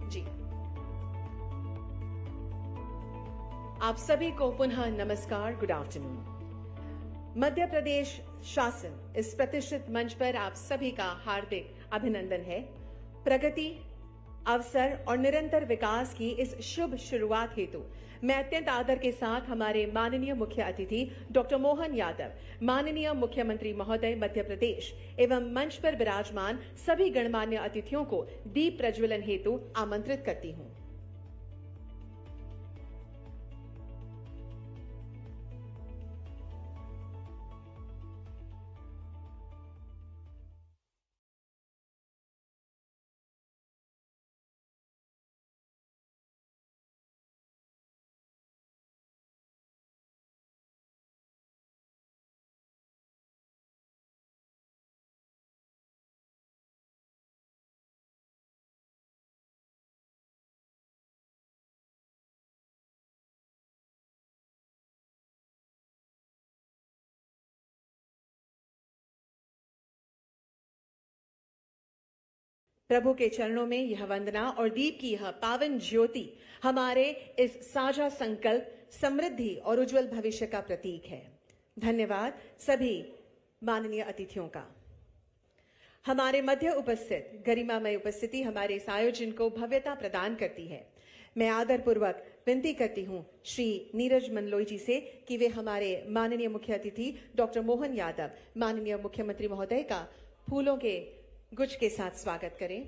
जी, आप सभी को पुनः नमस्कार, गुड आफ्टरनून। मध्य प्रदेश शासन इस प्रतिष्ठित मंच पर आप सभी का हार्दिक अभिनंदन है। प्रगति, अवसर और निरंतर विकास की इस शुभ शुरुआत हेतु मैं अत्यंत आदर के साथ हमारे माननीय मुख्य अतिथि डॉक्टर मोहन यादव, माननीय मुख्यमंत्री महोदय मध्य प्रदेश एवं मंच पर विराजमान सभी गणमान्य अतिथियों को दीप प्रज्वलन हेतु आमंत्रित करती हूं। प्रभु के चरणों में यह वंदना और दीप की यह पावन ज्योति हमारे इस साझा संकल्प, समृद्धि और उज्जवल भविष्य का प्रतीक है। धन्यवाद सभी माननीय अतिथियों का। हमारे मध्य उपस्थित गरिमामय उपस्थिति हमारे इस आयोजन को भव्यता प्रदान करती है। मैं आदरपूर्वक विनती करती हूं श्री नीरज मंडलोई जी से कि वे हमारे माननीय मुख्य अतिथि डॉक्टर मोहन यादव, माननीय मुख्यमंत्री महोदय का फूलों के गुच्छ के साथ स्वागत करें।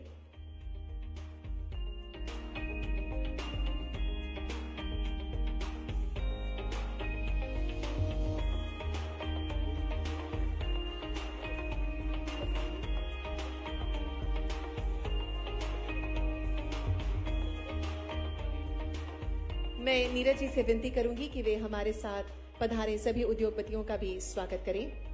मैं नीरज जी से विनती करूंगी कि वे हमारे साथ पधारे सभी उद्योगपतियों का भी स्वागत करें।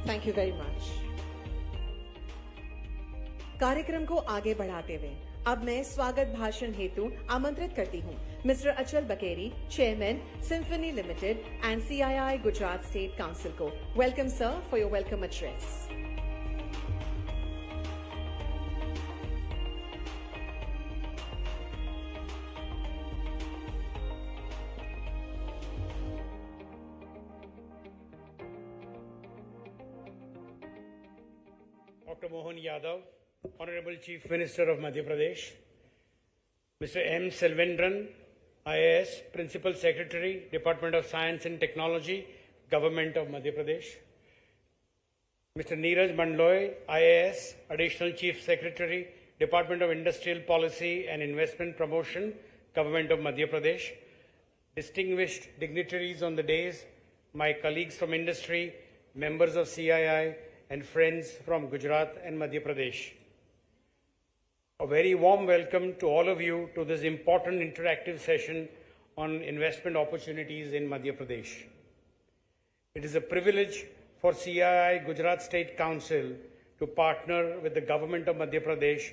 Thank you very much. कार्यक्रम को आगे बढ़ाते हुए अब मैं स्वागत भाषण हेतु आमंत्रित करती हूं mister Achal Bakeri, chairman Symphony limited and CII Gujarat state council को। Welcome sir for your welcome address. Dr. Mohan Yadav, Honorable Chief Minister of Madhya Pradesh, Mr. M. Selvendran, IAS, Principal Secretary, Department of Science and Technology, Government of Madhya Pradesh, Mr. Neeraj Mandloy, IAS, Additional Chief Secretary, Department of Industrial Policy and Investment Promotion, Government of Madhya Pradesh, distinguished dignitaries on the days, my colleagues from industry, members of CII, and friends from Gujarat and Madhya Pradesh. A very warm welcome to all of you to this important interactive session on investment opportunities in Madhya Pradesh. It is a privilege for CII Gujarat State Council to partner with the government of Madhya Pradesh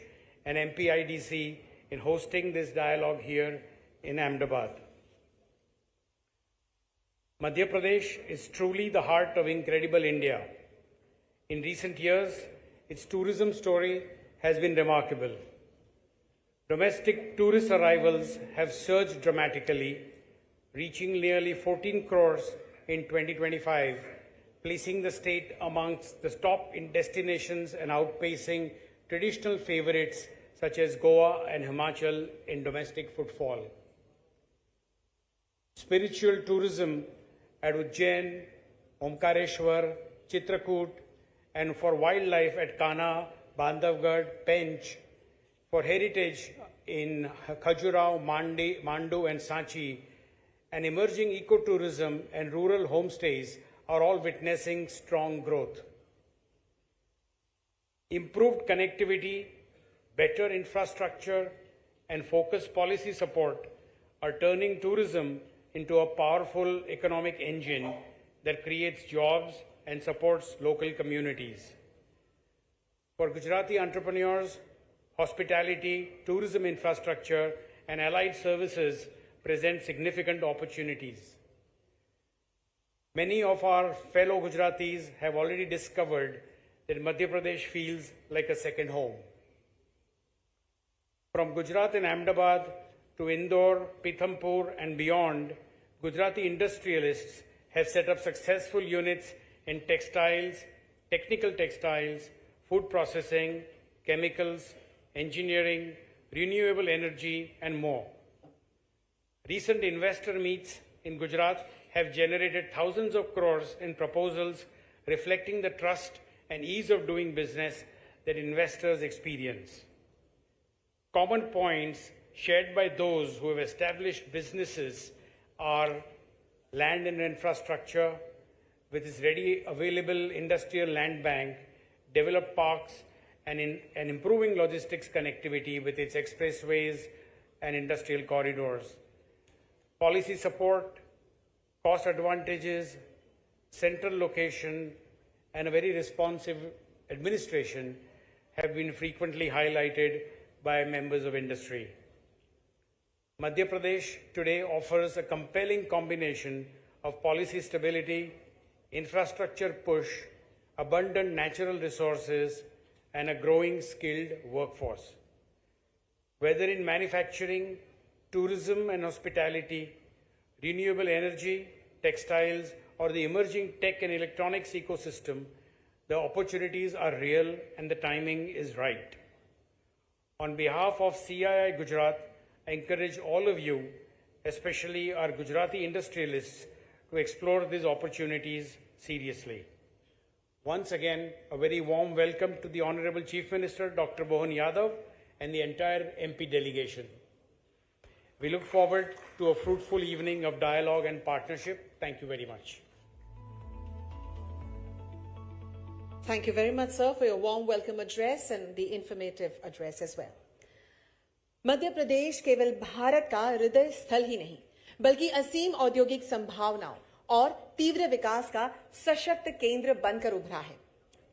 and MPIDC in hosting this dialogue here in Ahmedabad. Madhya Pradesh is truly the heart of incredible India. In recent years, its tourism story has been remarkable. Domestic tourist arrivals have surged dramatically, reaching nearly 14 crores in 2025, placing the state amongst the top in destinations and outpacing traditional favorites such as Goa and Himachal in domestic footfall. Spiritual tourism at Ujjain, Omkareshwar, Chitrakoot, and for wildlife at Kana, Bandhavgarh, Pench, for heritage in Khajuraho, Mandu and Sanchi, and emerging ecotourism and rural homestays are all witnessing strong growth. Improved connectivity, better infrastructure, and focused policy support are turning tourism into a powerful economic engine that creates jobs and supports local communities. For Gujarati entrepreneurs, hospitality, tourism infrastructure, and allied services present significant opportunities. Many of our fellow Gujaratis have already discovered that Madhya Pradesh feels like a second home. From Gujarat and Ahmedabad to Indore, Pithampur, and beyond, Gujarati industrialists have set up successful units in textiles, technical textiles, food processing, chemicals, engineering, renewable energy, and more. Recent investor meets in Gujarat have generated thousands of crores in proposals reflecting the trust and ease of doing business that investors experience. Common points shared by those who have established businesses are land and infrastructure, with its ready available industrial land bank, developed parks, and improving logistics connectivity with its expressways and industrial corridors. Policy support, cost advantages, central location, and a very responsive administration have been frequently highlighted by members of industry. Madhya Pradesh today offers a compelling combination of policy stability, infrastructure push, abundant natural resources, and a growing skilled workforce. Whether in manufacturing, tourism and hospitality, renewable energy, textiles, or the emerging tech and electronics ecosystem, the opportunities are real and the timing is right. On behalf of CII Gujarat, I encourage all of you, especially our Gujarati industrialists, to explore these opportunities seriously. Once again, a very warm welcome to the Honorable Chief Minister, Dr. Mohan Yadav, and the entire MP delegation. We look forward to a fruitful evening of dialogue and partnership. Thank you very much. Thank you very much, sir, for your warm welcome address and the informative address as well. Madhya Pradesh केवल भारत का हृदय स्थल ही नहीं, बल्कि असीम औद्योगिक संभावनाओं और तीव्र विकास का सशक्त केंद्र बनकर उभरा है।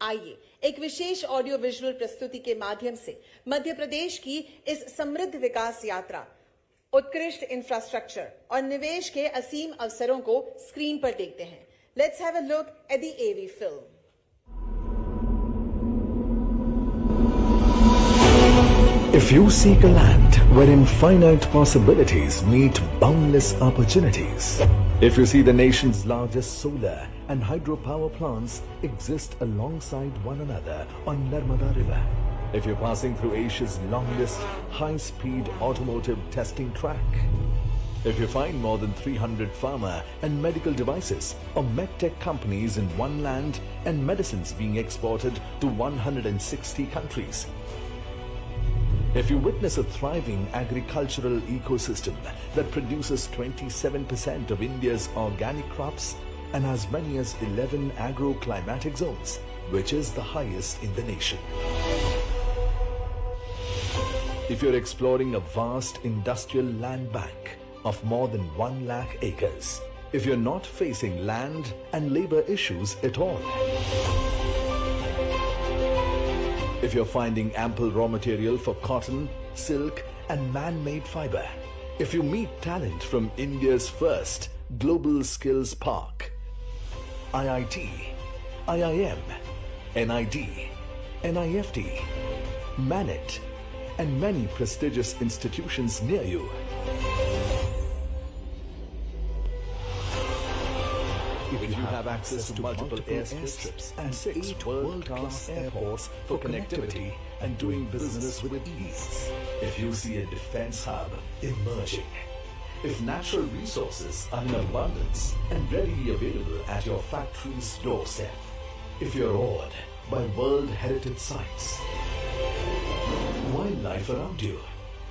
आइए एक विशेष ऑडियो विजुअल प्रस्तुति के माध्यम से मध्य प्रदेश की इस समृद्ध विकास यात्रा, उत्कृष्ट इंफ्रास्ट्रक्चर और निवेश के असीम अवसरों को स्क्रीन पर देखते हैं। Let's have a look at the AV film. If you seek a land wherein finite possibilities meet boundless opportunities, if you see the nation's largest solar and hydropower plants exist alongside one another on Narmada River, if you're passing through Asia's longest high-speed automotive testing track, if you find more than 300 pharma and medical devices or medtech companies in one land and medicines being exported to 160 countries, if you witness a thriving agricultural ecosystem that produces 27% of India's organic crops and as many as 11 agroclimatic zones, which is the highest in the nation. If you're exploring a vast industrial land bank of more than 1 lakh acres, if you're not facing land and labor issues at all, if you're finding ample raw material for cotton, silk and man-made fiber, if you meet talent from India's first global skills park, IIT, IIM, NID, NIFT, MANET and many prestigious institutions near you, if you have access to multiple airstrips and 8 world-class airports for connectivity and doing business with ease, if you see a defense hub emerging, if natural resources are in abundance and readily available at your factory's doorstep, if you're awed by World Heritage Sites, wildlife around you,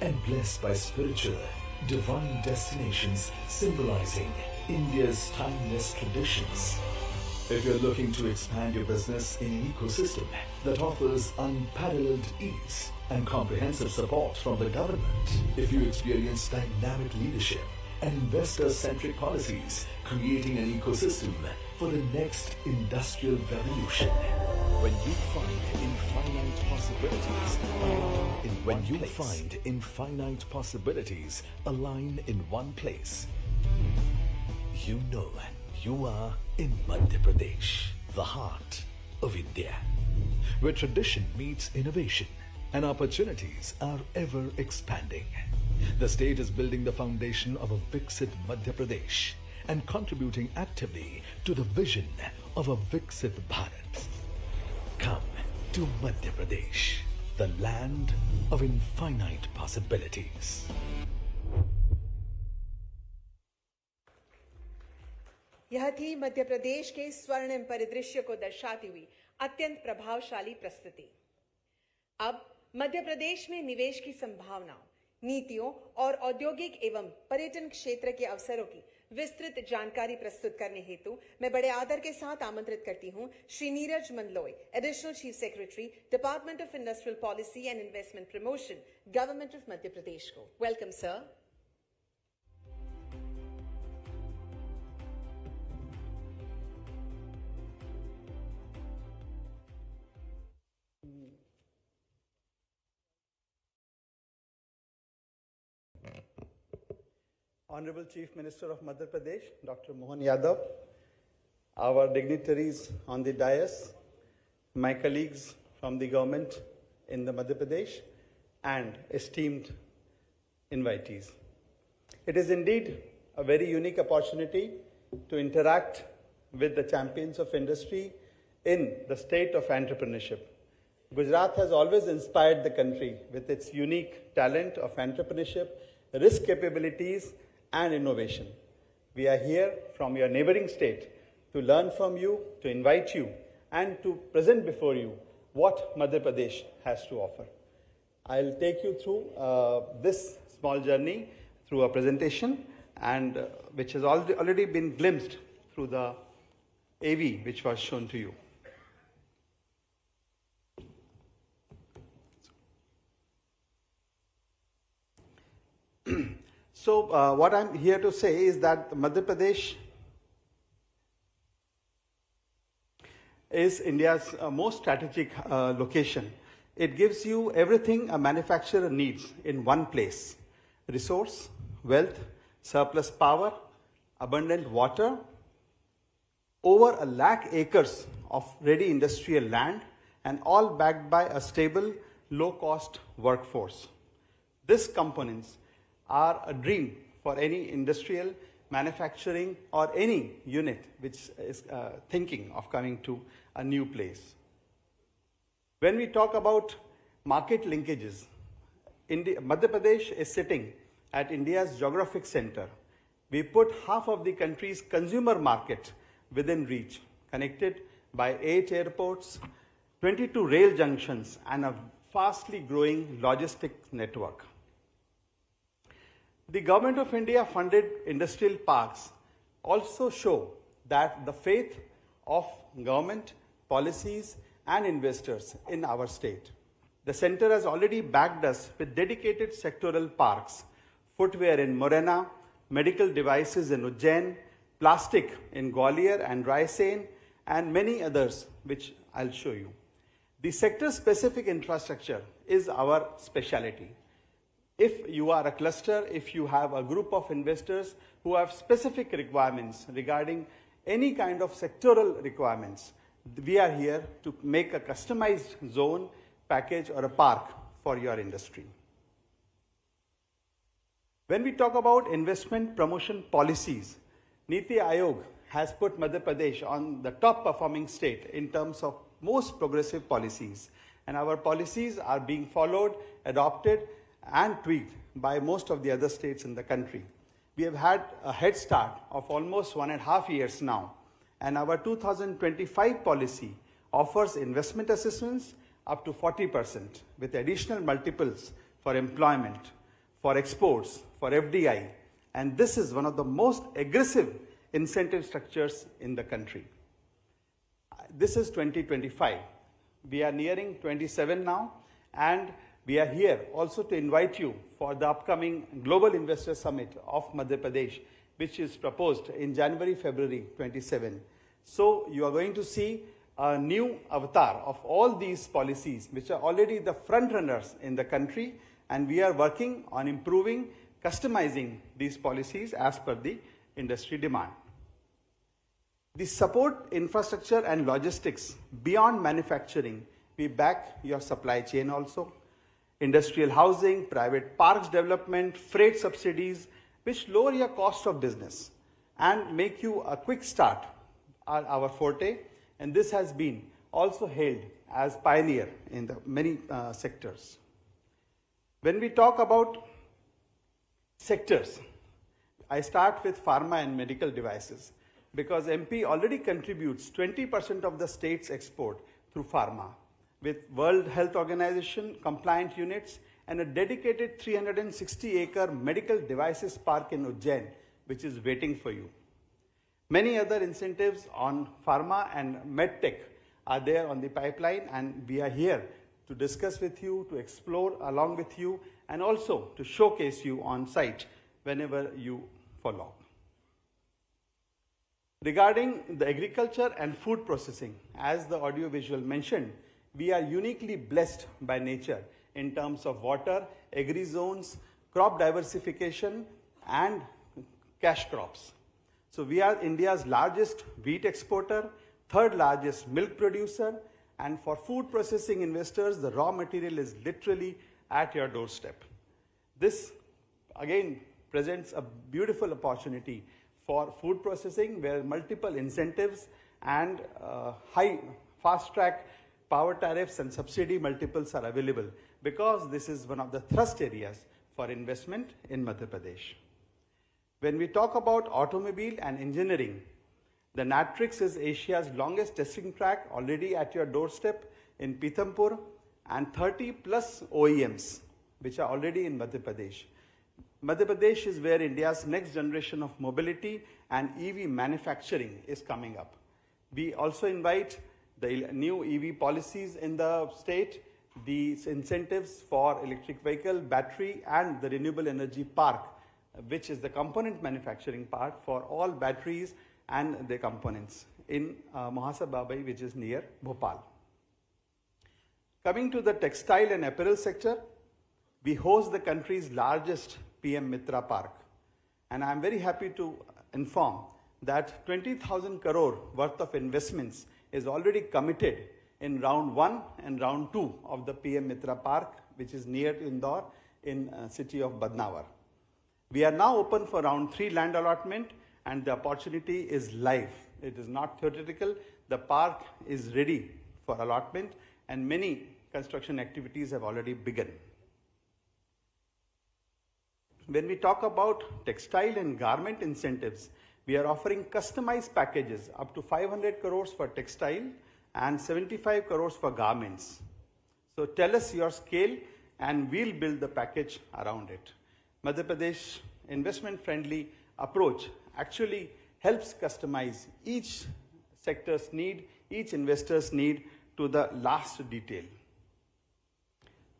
and blessed by spiritual, divine destinations symbolizing India's timeless traditions, If you're looking to expand your business in an ecosystem that offers unparalleled ease and comprehensive support from the government, if you experience dynamic leadership and investor-centric policies, creating an ecosystem for the next industrial revolution. When you find infinite possibilities align in one place, you know you are in Madhya Pradesh, the heart of India, where tradition meets innovation and opportunities are ever expanding. The state is building the foundation of a Viksit Madhya Pradesh and contributing actively to the vision of a Viksit Bharat. Come to Madhya Pradesh, the land of infinite possibilities. यह थी मध्य प्रदेश के स्वर्णिम परिदृश्य को दर्शाती हुई अत्यंत प्रभावशाली प्रस्तुति। अब मध्य प्रदेश में निवेश की संभावनाओं, नीतियों और औद्योगिक एवं पर्यटन क्षेत्र के अवसरों की विस्तृत जानकारी प्रस्तुत करने हेतु मैं बड़े आदर के साथ आमंत्रित करती हूं Shri Neeraj Mandloi, additional chief secretary, department of industrial policy and investment promotion, government of Madhya Pradesh को। Welcome sir. Honorable Chief Minister of Madhya Pradesh, Dr. Mohan Yadav, our dignitaries on the dais, my colleagues from the government in the Madhya Pradesh, and esteemed invitees. It is indeed a very unique opportunity to interact with the champions of industry in the state of entrepreneurship. Gujarat has always inspired the country with its unique talent of entrepreneurship, risk capabilities, and innovation. We are here from your neighboring state to learn from you, to invite you, and to present before you what Madhya Pradesh has to offer. I'll take you through this small journey through a presentation, and which has already been glimpsed through the AV which was shown to you. So what I'm here to say is that Madhya Pradesh is India's most strategic location. It gives you everything a manufacturer needs in one place: resource, wealth, surplus power, abundant water, over 1 lakh acres of ready industrial land, and all backed by a stable, low-cost workforce. These components are a dream for any industrial, manufacturing, or any unit which is thinking of coming to a new place. When we talk about market linkages, Madhya Pradesh is sitting at India's geographic center. We put half of the country's consumer market within reach, connected by 8 airports, 22 rail junctions, and a fastly growing logistics network. The Government of India funded industrial parks also show that the faith of government, policies, and investors in our state. The center has already backed us with dedicated sectoral parks: footwear in Morena, medical devices in Ujjain, plastic in Gwalior and Raisen, and many others which I'll show you. The sector-specific infrastructure is our specialty. If you are a cluster, if you have a group of investors who have specific requirements regarding any kind of sectoral requirements, we are here to make a customized zone, package, or a park for your industry. When we talk about investment promotion policies, Niti Aayog has put Madhya Pradesh on the top performing state in terms of most progressive policies. And our policies are being followed, adopted, and tweaked by most of the other states in the country. We have had a head start of almost 1.5 years now, and our 2025 policy offers investment assistance up to 40% with additional multiples for employment, for exports, for FDI, and this is one of the most aggressive incentive structures in the country. this is 2025. We are nearing 27 now, and we are here also to invite you for the upcoming Global Investor Summit of Madhya Pradesh, which is proposed in January, February 27. So you are going to see a new avatar of all these policies, which are already the front runners in the country, and we are working on improving, customizing these policies as per the industry demand. The support infrastructure and logistics beyond manufacturing, we back your supply chain also. Industrial housing, private parks development, freight subsidies, which lower your cost of business and make you a quick start are our forte, and this has been also hailed as pioneer in the many sectors. When we talk about sectors, I start with pharma and medical devices, because MP already contributes 20% of the state's export through pharma, with World Health Organization compliant units and a dedicated 360-acre medical devices park in Ujjain, which is waiting for you. Many other incentives on pharma and medtech are there on the pipeline, and we are here to discuss with you, to explore along with you, and also to showcase you on site whenever you follow. Regarding the agriculture and food processing, as the audiovisual mentioned, we are uniquely blessed by nature in terms of water, agri-zones, crop diversification, and cash crops. So we are India's largest wheat exporter, third largest milk producer, and for food processing investors, the raw material is literally at your doorstep. This, again, presents a beautiful opportunity for food processing, where multiple incentives and high fast-track power tariffs and subsidy multiples are available, because this is one of the thrust areas for investment in Madhya Pradesh. When we talk about automobile and engineering, the Natrix is Asia's longest testing track, already at your doorstep in Pithampur, and 30 plus OEMs, which are already in Madhya Pradesh. Madhya Pradesh is where India's next generation of mobility and EV manufacturing is coming up. We also invite the new EV policies in the state, the incentives for electric vehicle, battery, and the renewable energy park, which is the component manufacturing part for all batteries and the components in Babai, which is near Bhopal. Coming to the textile and apparel sector, we host the country's largest PM Mitra Park. And I'm very happy to inform that 20,000 crore worth of investments is already committed in round 1 and round 2 of the PM Mitra Park, which is near to Indore in city of Badnavar. We are now open for round 3 land allotment, and the opportunity is live. It is not theoretical. The park is ready for allotment, and many construction activities have already begun. When we talk about textile and garment incentives, we are offering customized packages up to 500 crores for textile and 75 crores for garments. So tell us your scale and we'll build the package around it. Madhya Pradesh investment-friendly approach actually helps customize each sector's need, each investor's need to the last detail.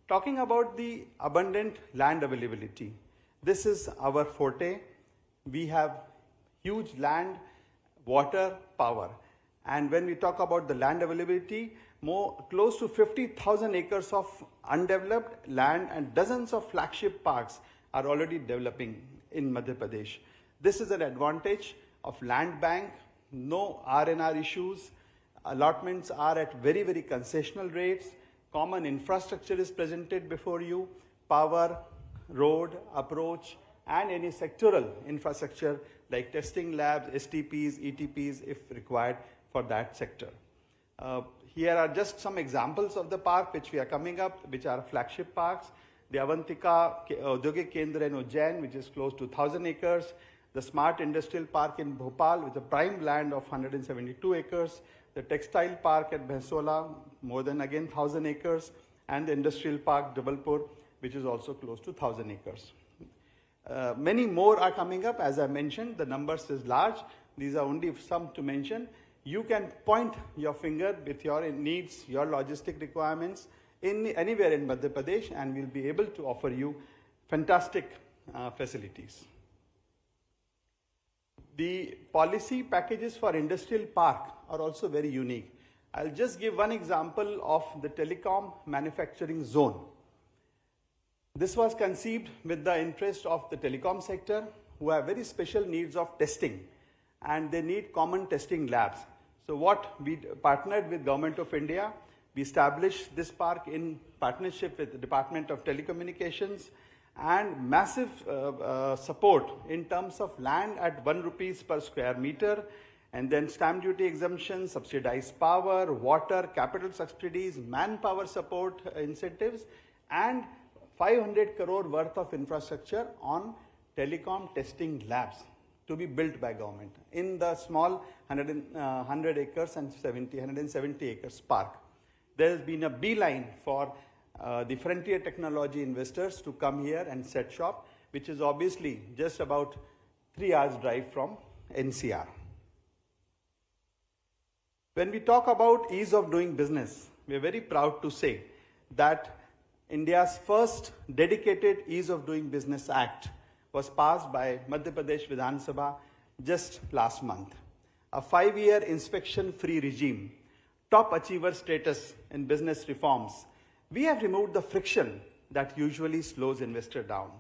Talking about the abundant land availability, this is our forte. We have huge land, water, power. And when we talk about the land availability, close to 50,000 acres of undeveloped land and dozens of flagship parks are already developing in Madhya Pradesh. This is an advantage of land bank, no R&R issues, allotments are at very, very concessional rates, common infrastructure is presented before you, power, road, approach, and any sectoral infrastructure like testing labs, STPs, ETPs if required for that sector. Here are just some examples of the park which we are coming up, which are flagship parks. The Avantika Audyogik Kendra in Ujjain, which is close to 1,000 acres. The Smart Industrial Park in Bhopal with a prime land of 172 acres. The Textile Park at Bhaisola, more than again 1,000 acres. And the Industrial Park Jabalpur, which is also close to 1,000 acres. Many more are coming up. As I mentioned, the numbers is large. These are only some to mention. you can point your finger with your needs, your logistic requirements anywhere in Madhya Pradesh, and we'll be able to offer you fantastic facilities. The policy packages for industrial park are also very unique. I'll just give one example of the telecom manufacturing zone. This was conceived with the interest of the telecom sector, who have very special needs of testing, and they need common testing labs. So what we partnered with Government of India, we established this park in partnership with the Department of Telecommunications, and massive support in terms of land at 1 rupees per square meter, and then stamp duty exemption, subsidized power, water, capital subsidies, manpower support incentives, and 500 crore worth of infrastructure on telecom testing labs to be built by government in the small 100 acres and 170 acres park. There has been a beeline for the frontier technology investors to come here and set shop, which is obviously just about 3 hours drive from NCR. When we talk about ease of doing business, we are very proud to say that India's first dedicated Ease of Doing Business Act was passed by Madhya Pradesh Vidhan Sabha just last month. A 5-year inspection-free regime, top achiever status in business reforms. We have removed the friction that usually slows investor down.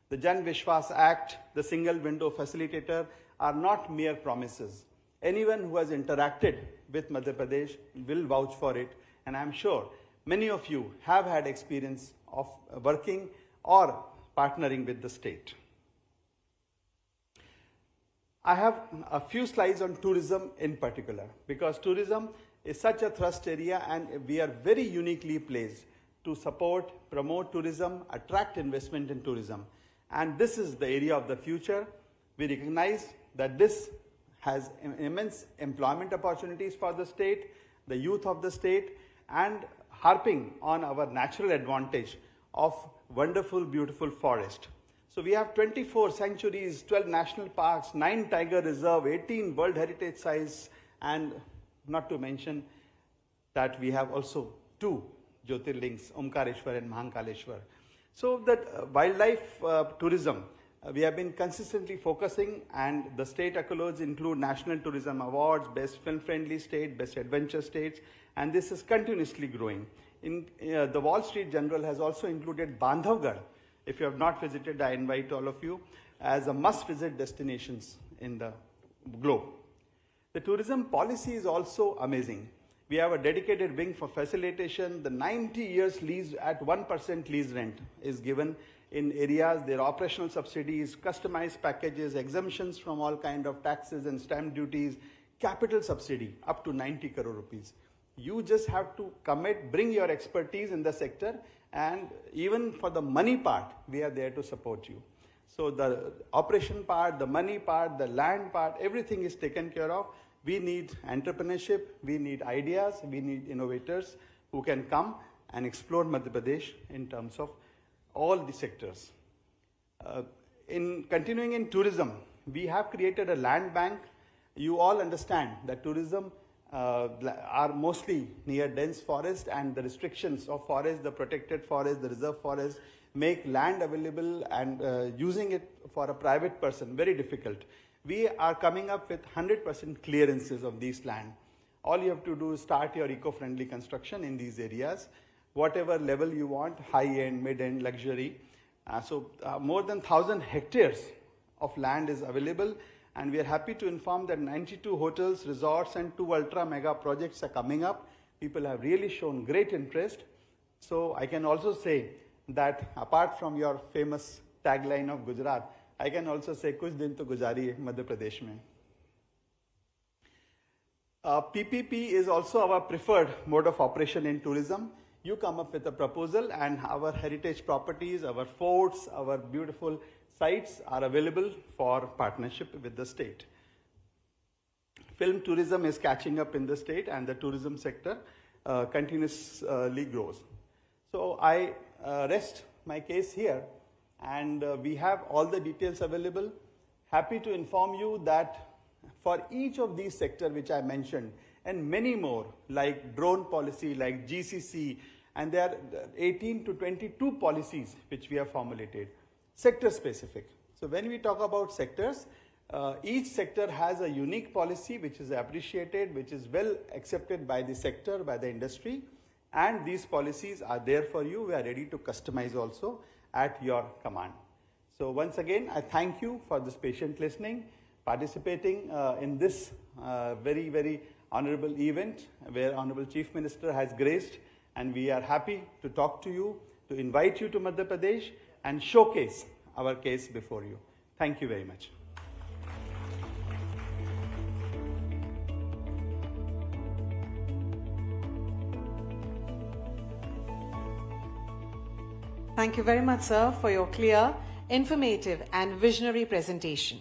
The Jan Vishwas Act, the single window facilitator are not mere promises. Anyone who has interacted with Madhya Pradesh will vouch for it, and I'm sure many of you have had experience of working or partnering with the state. I have a few slides on tourism in particular, because tourism is such a thrust area and we are very uniquely placed to support, promote tourism, attract investment in tourism. And this is the area of the future. We recognize that this has immense employment opportunities for the state, the youth of the state, and harping on our natural advantage of wonderful, beautiful forest. So we have 24 sanctuaries, 12 national parks, 9 tiger reserve, 18 World Heritage sites, and not to mention that we have also 2 Jyotirlings, Omkareshwar and Mahankaleshwar. So that wildlife tourism, we have been consistently focusing, and the state accolades include National Tourism Awards, Best Film-Friendly State, Best Adventure States, and this is continuously growing. The Wall Street Journal has also included Bandhavgarh. If you have not visited, I invite all of you as a must-visit destinations in the globe. The tourism policy is also amazing. We have a dedicated wing for facilitation. The 90 years lease at 1% lease rent is given in areas. There are operational subsidies, customized packages, exemptions from all kind of taxes and stamp duties, capital subsidy up to 90 crore rupees. You just have to commit, bring your expertise in the sector, and even for the money part, we are there to support you. So the operation part, the money part, the land part, everything is taken care of. We need entrepreneurship, we need ideas, we need innovators who can come and explore Madhya Pradesh in terms of all the sectors. In continuing in tourism, we have created a land bank. You all understand that tourism are mostly near dense forest, and the restrictions of forest, the protected forest, the reserve forest make land available and using it for a private person very difficult. We are coming up with 100% clearances of these land. All you have to do is start your eco-friendly construction in these areas, whatever level you want, high-end, mid-end, luxury. More than 1,000 hectares of land is available, and we are happy to inform that 92 hotels, resorts, and 2 ultra-mega projects are coming up. People have really shown great interest. So I can also say that apart from your famous tagline of Gujarat, I can also say, kuch din to guzari hai Madhya Pradesh mein. PPP is also our preferred mode of operation in tourism. You come up with a proposal, and our heritage properties, our forts, our beautiful sites are available for partnership with the state. Film tourism is catching up in the state, and the tourism sector continuously grows. So I rest my case here, and we have all the details available. Happy to inform you that for each of these sectors which I mentioned, and many more, like drone policy, like GCC, and there are 18 to 22 policies which we have formulated, sector specific. So when we talk about sectors, each sector has a unique policy which is appreciated, which is well accepted by the sector, by the industry, and these policies are there for you. We are ready to customize also at your command. So once again, I thank you for this patient listening, participating in this very, very honorable event where Honorable Chief Minister has graced, and we are happy to talk to you, to invite you to Madhya Pradesh and showcase our case before you. Thank you very much. Thank you very much, sir, for your clear, informative and visionary presentation.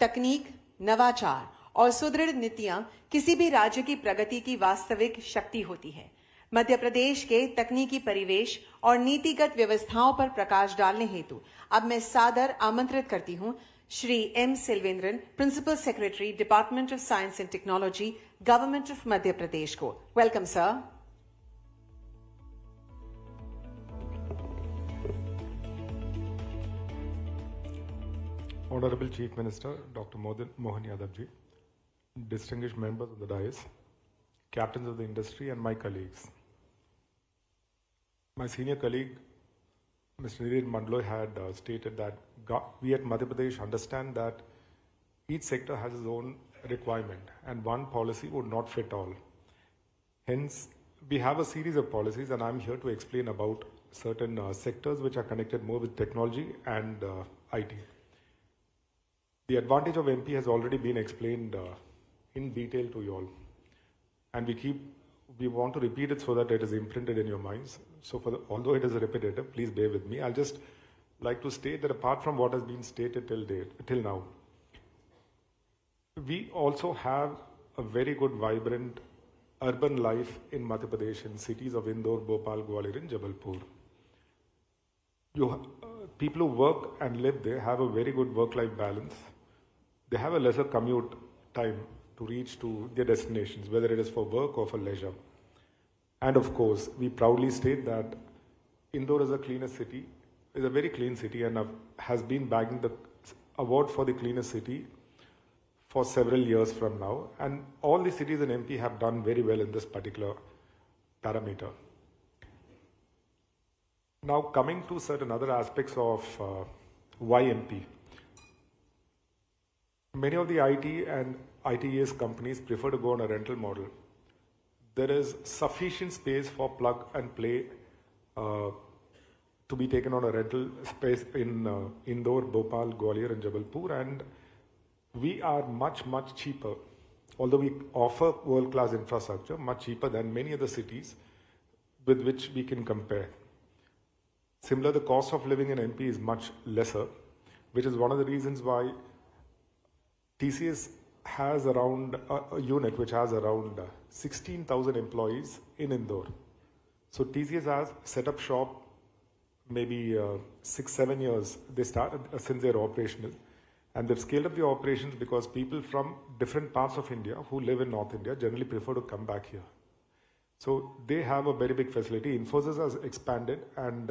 तकनीक, नवाचार और सुदृढ़ नीतियां किसी भी राज्य की प्रगति की वास्तविक शक्ति होती है। मध्य प्रदेश के तकनीकी परिवेश और नीतिगत व्यवस्थाओं पर प्रकाश डालने हेतु अब मैं सादर आमंत्रित करती हूं Shri M Selvendran, principal secretary, department of science and technology, government of Madhya Pradesh को। Welcome sir. Honorable Chief Minister, Dr. Mohan Yadav ji, distinguished members of the dais, captains of the industry and my colleagues. My senior colleague, Mr. Nirin Mandloy, had stated that we at Madhya Pradesh understand that each sector has its own requirement and one policy would not fit all. Hence, we have a series of policies and I'm here to explain about certain sectors which are connected more with technology and IT. The advantage of MP has already been explained in detail to you all. And we want to repeat it so that it is imprinted in your minds. So although it is repetitive, please bear with me. I'll just like to state that apart from what has been stated till now, we also have a very good, vibrant urban life in Madhya Pradesh in cities of Indore, Bhopal, Gwalior and Jabalpur. People who work and live there have a very good work-life balance. They have a lesser commute time to reach to their destinations, whether it is for work or for leisure. And of course, we proudly state that Indore is a cleanest city, is a very clean city and has been bagging the award for the cleanest city for several years from now. And all the cities in MP have done very well in this particular parameter. Now coming to certain other aspects of why MP. Many of the IT and ITES companies prefer to go on a rental model. There is sufficient space for plug and play to be taken on a rental space in Indore, Bhopal, Gwalior and Jabalpur, and we are much, much cheaper, although we offer world-class infrastructure, much cheaper than many other cities with which we can compare. Similar, the cost of living in MP is much lesser, which is one of the reasons why TCS has around a unit which has around 16,000 employees in Indore. So TCS has set up shop maybe 6-7 years they started since they're operational, and they've scaled up the operations because people from different parts of India who live in North India generally prefer to come back here. So they have a very big facility. Infosys has expanded and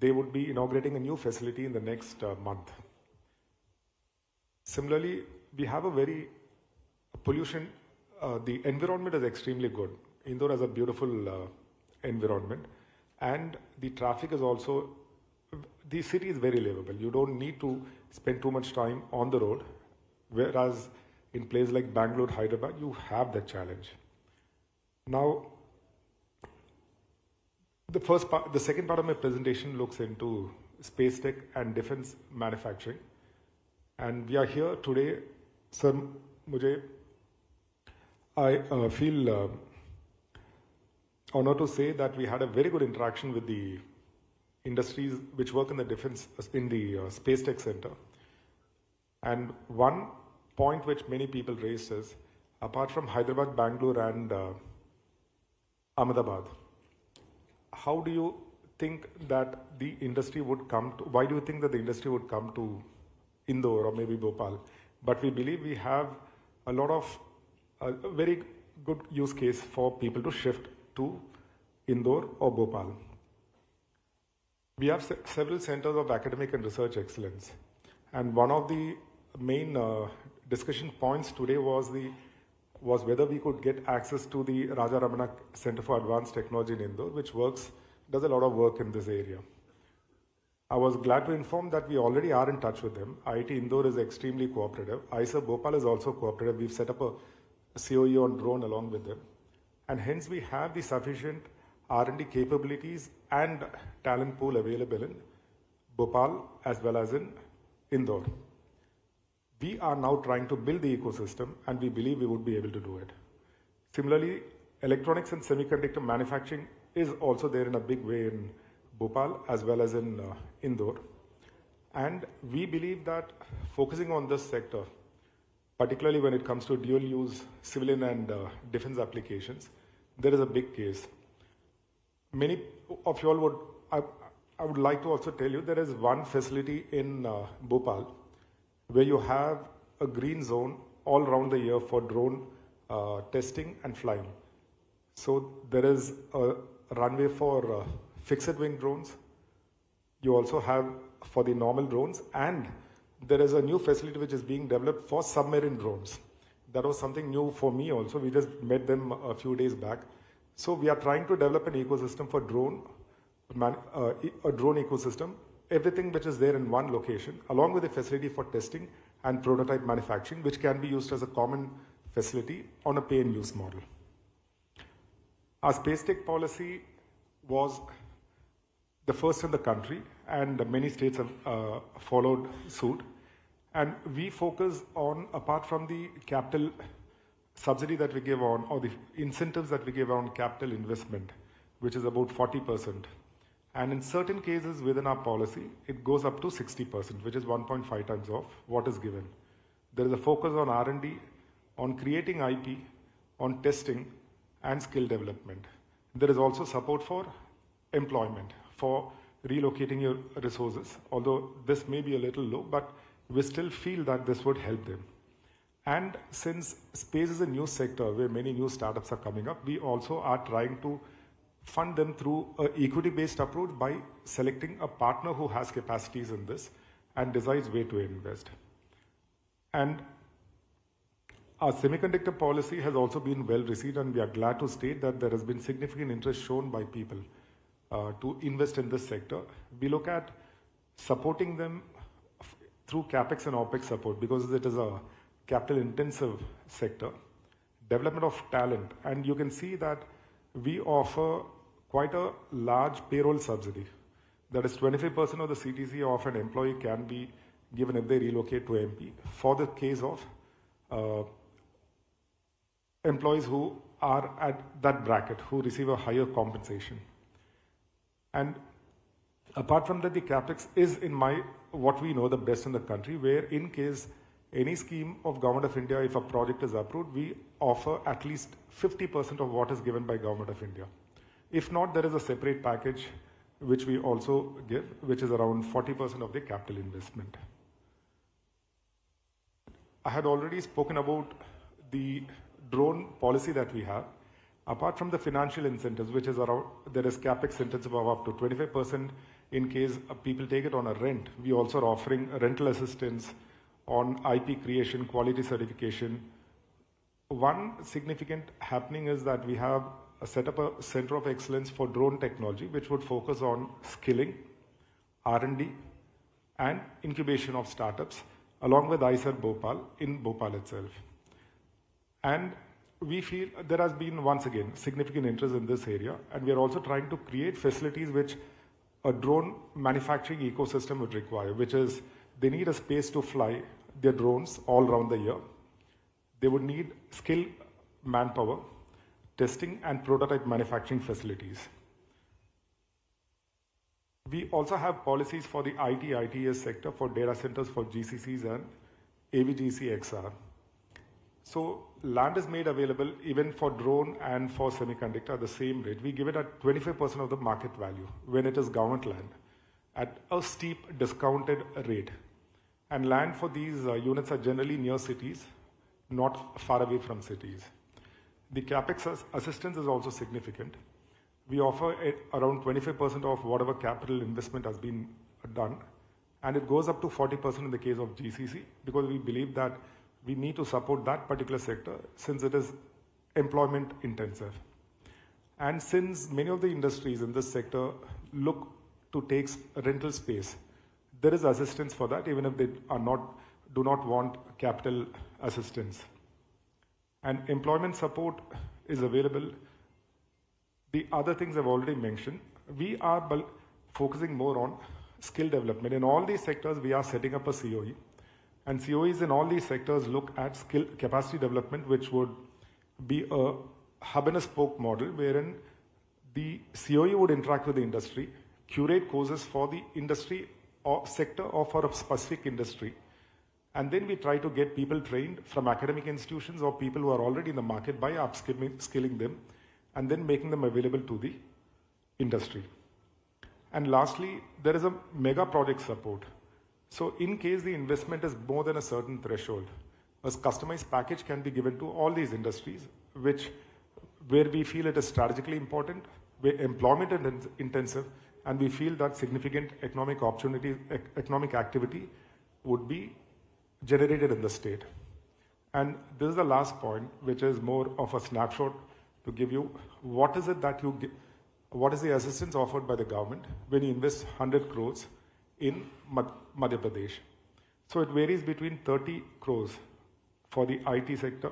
they would be inaugurating a new facility in the next month. Similarly, we have a very pollution, the environment is extremely good. Indore has a beautiful environment and the traffic is also, the city is very livable. You don't need to spend too much time on the road, whereas in places like Bangalore, Hyderabad, you have that challenge. Now, the second part of my presentation looks into space tech and defense manufacturing. And we are here today, sir, I feel honored to say that we had a very good interaction with the industries which work in the defense, in the space tech center. And one point which many people raised is, apart from Hyderabad, Bangalore and Ahmedabad, how do you think that the industry would come to, why do you think that the industry would come to Indore or maybe Bhopal? But we believe we have a lot of a very good use case for people to shift to Indore or Bhopal. We have several centers of academic and research excellence, and one of the main discussion points today was whether we could get access to the Raja Ramanak Center for Advanced Technology in Indore, which does a lot of work in this area. I was glad to inform that we already are in touch with them. IIT Indore is extremely cooperative. IISER Bhopal is also cooperative. We've set up a COE on drone along with them. And hence we have the sufficient R&D capabilities and talent pool available in Bhopal as well as in Indore. We are now trying to build the ecosystem, and we believe we would be able to do it. Similarly, electronics and semiconductor manufacturing is also there in a big way in Bhopal as well as in Indore. And we believe that focusing on this sector, particularly when it comes to dual use civilian and defense applications, there is a big case. Many of you all I would like to also tell you there is one facility in Bhopal where you have a green zone all around the year for drone testing and flying. So there is a runway for fixed wing drones. You also have for the normal drones, and there is a new facility which is being developed for submarine drones. That was something new for me also. We just met them a few days back. So we are trying to develop an ecosystem for a drone ecosystem, everything which is there in one location, along with a facility for testing and prototype manufacturing, which can be used as a common facility on a pay-and-use model. Our space tech policy was the first in the country, and many states have followed suit. And we focus on, apart from the capital subsidy that we give on, or the incentives that we give on capital investment, which is about 40%. And in certain cases within our policy, it goes up to 60%, which is 1.5 times of what is given. There is a focus on R&D, on creating IP, on testing, and skill development. There is also support for employment, for relocating your resources, although this may be a little low, but we still feel that this would help them. And since space is a new sector where many new startups are coming up, we also are trying to fund them through an equity-based approach by selecting a partner who has capacities in this and decides where to invest. And our semiconductor policy has also been well received, and we are glad to state that there has been significant interest shown by people to invest in this sector. We look at supporting them through CapEx and OpEx support because it is a capital-intensive sector, development of talent, and you can see that we offer quite a large payroll subsidy. That is 25% of the CTC of an employee can be given if they relocate to MP for the case of employees who are at that bracket, who receive a higher compensation. And apart from that, the CapEx is, in what we know, the best in the country, where in case any scheme of Government of India, if a project is approved, we offer at least 50% of what is given by Government of India. If not, there is a separate package which we also give, which is around 40% of the capital investment. I had already spoken about the drone policy that we have. Apart from the financial incentives, which is around, there is CapEx incentive of up to 25% in case people take it on a rent. We also are offering rental assistance on IP creation, quality certification. One significant happening is that we have set up a center of excellence for drone technology, which would focus on skilling, R&D, and incubation of startups, along with IISER Bhopal in Bhopal itself. And we feel there has been, once again, significant interest in this area, and we are also trying to create facilities which a drone manufacturing ecosystem would require, which is they need a space to fly their drones all around the year. They would need skilled manpower, testing and prototype manufacturing facilities. We also have policies for the IT/ITES sector for data centers for GCCs and AVGC XR. So land is made available even for drone and for semiconductor at the same rate. We give it at 25% of the market value when it is government land at a steep discounted rate. And land for these units are generally near cities not far away from cities. The capex assistance is also significant. We offer around 25% of whatever capital investment has been done, and it goes up to 40% in the case of GCC, because we believe that we need to support that particular sector since it is employment intensive. And since many of the industries in this sector look to take rental space, there is assistance for that, even if they do not want capital assistance. And employment support is available. The other things I've already mentioned, we are focusing more on skill development. In all these sectors, we are setting up a COE. And COEs in all these sectors look at skill capacity development, which would be a hub and a spoke model, wherein the COE would interact with the industry, curate courses for the industry or sector or for a specific industry. And then we try to get people trained from academic institutions or people who are already in the market by upskilling them and then making them available to the industry. And lastly, there is a mega project support. So in case the investment is more than a certain threshold, a customized package can be given to all these industries, where we feel it is strategically important, where employment is intensive, and we feel that significant economic opportunity, economic activity would be generated in the state. And this is the last point, which is more of a snapshot to give you what is it that you get, what is the assistance offered by the government when you invest 100 crores in Madhya Pradesh. So it varies between 30 crores for the IT sector.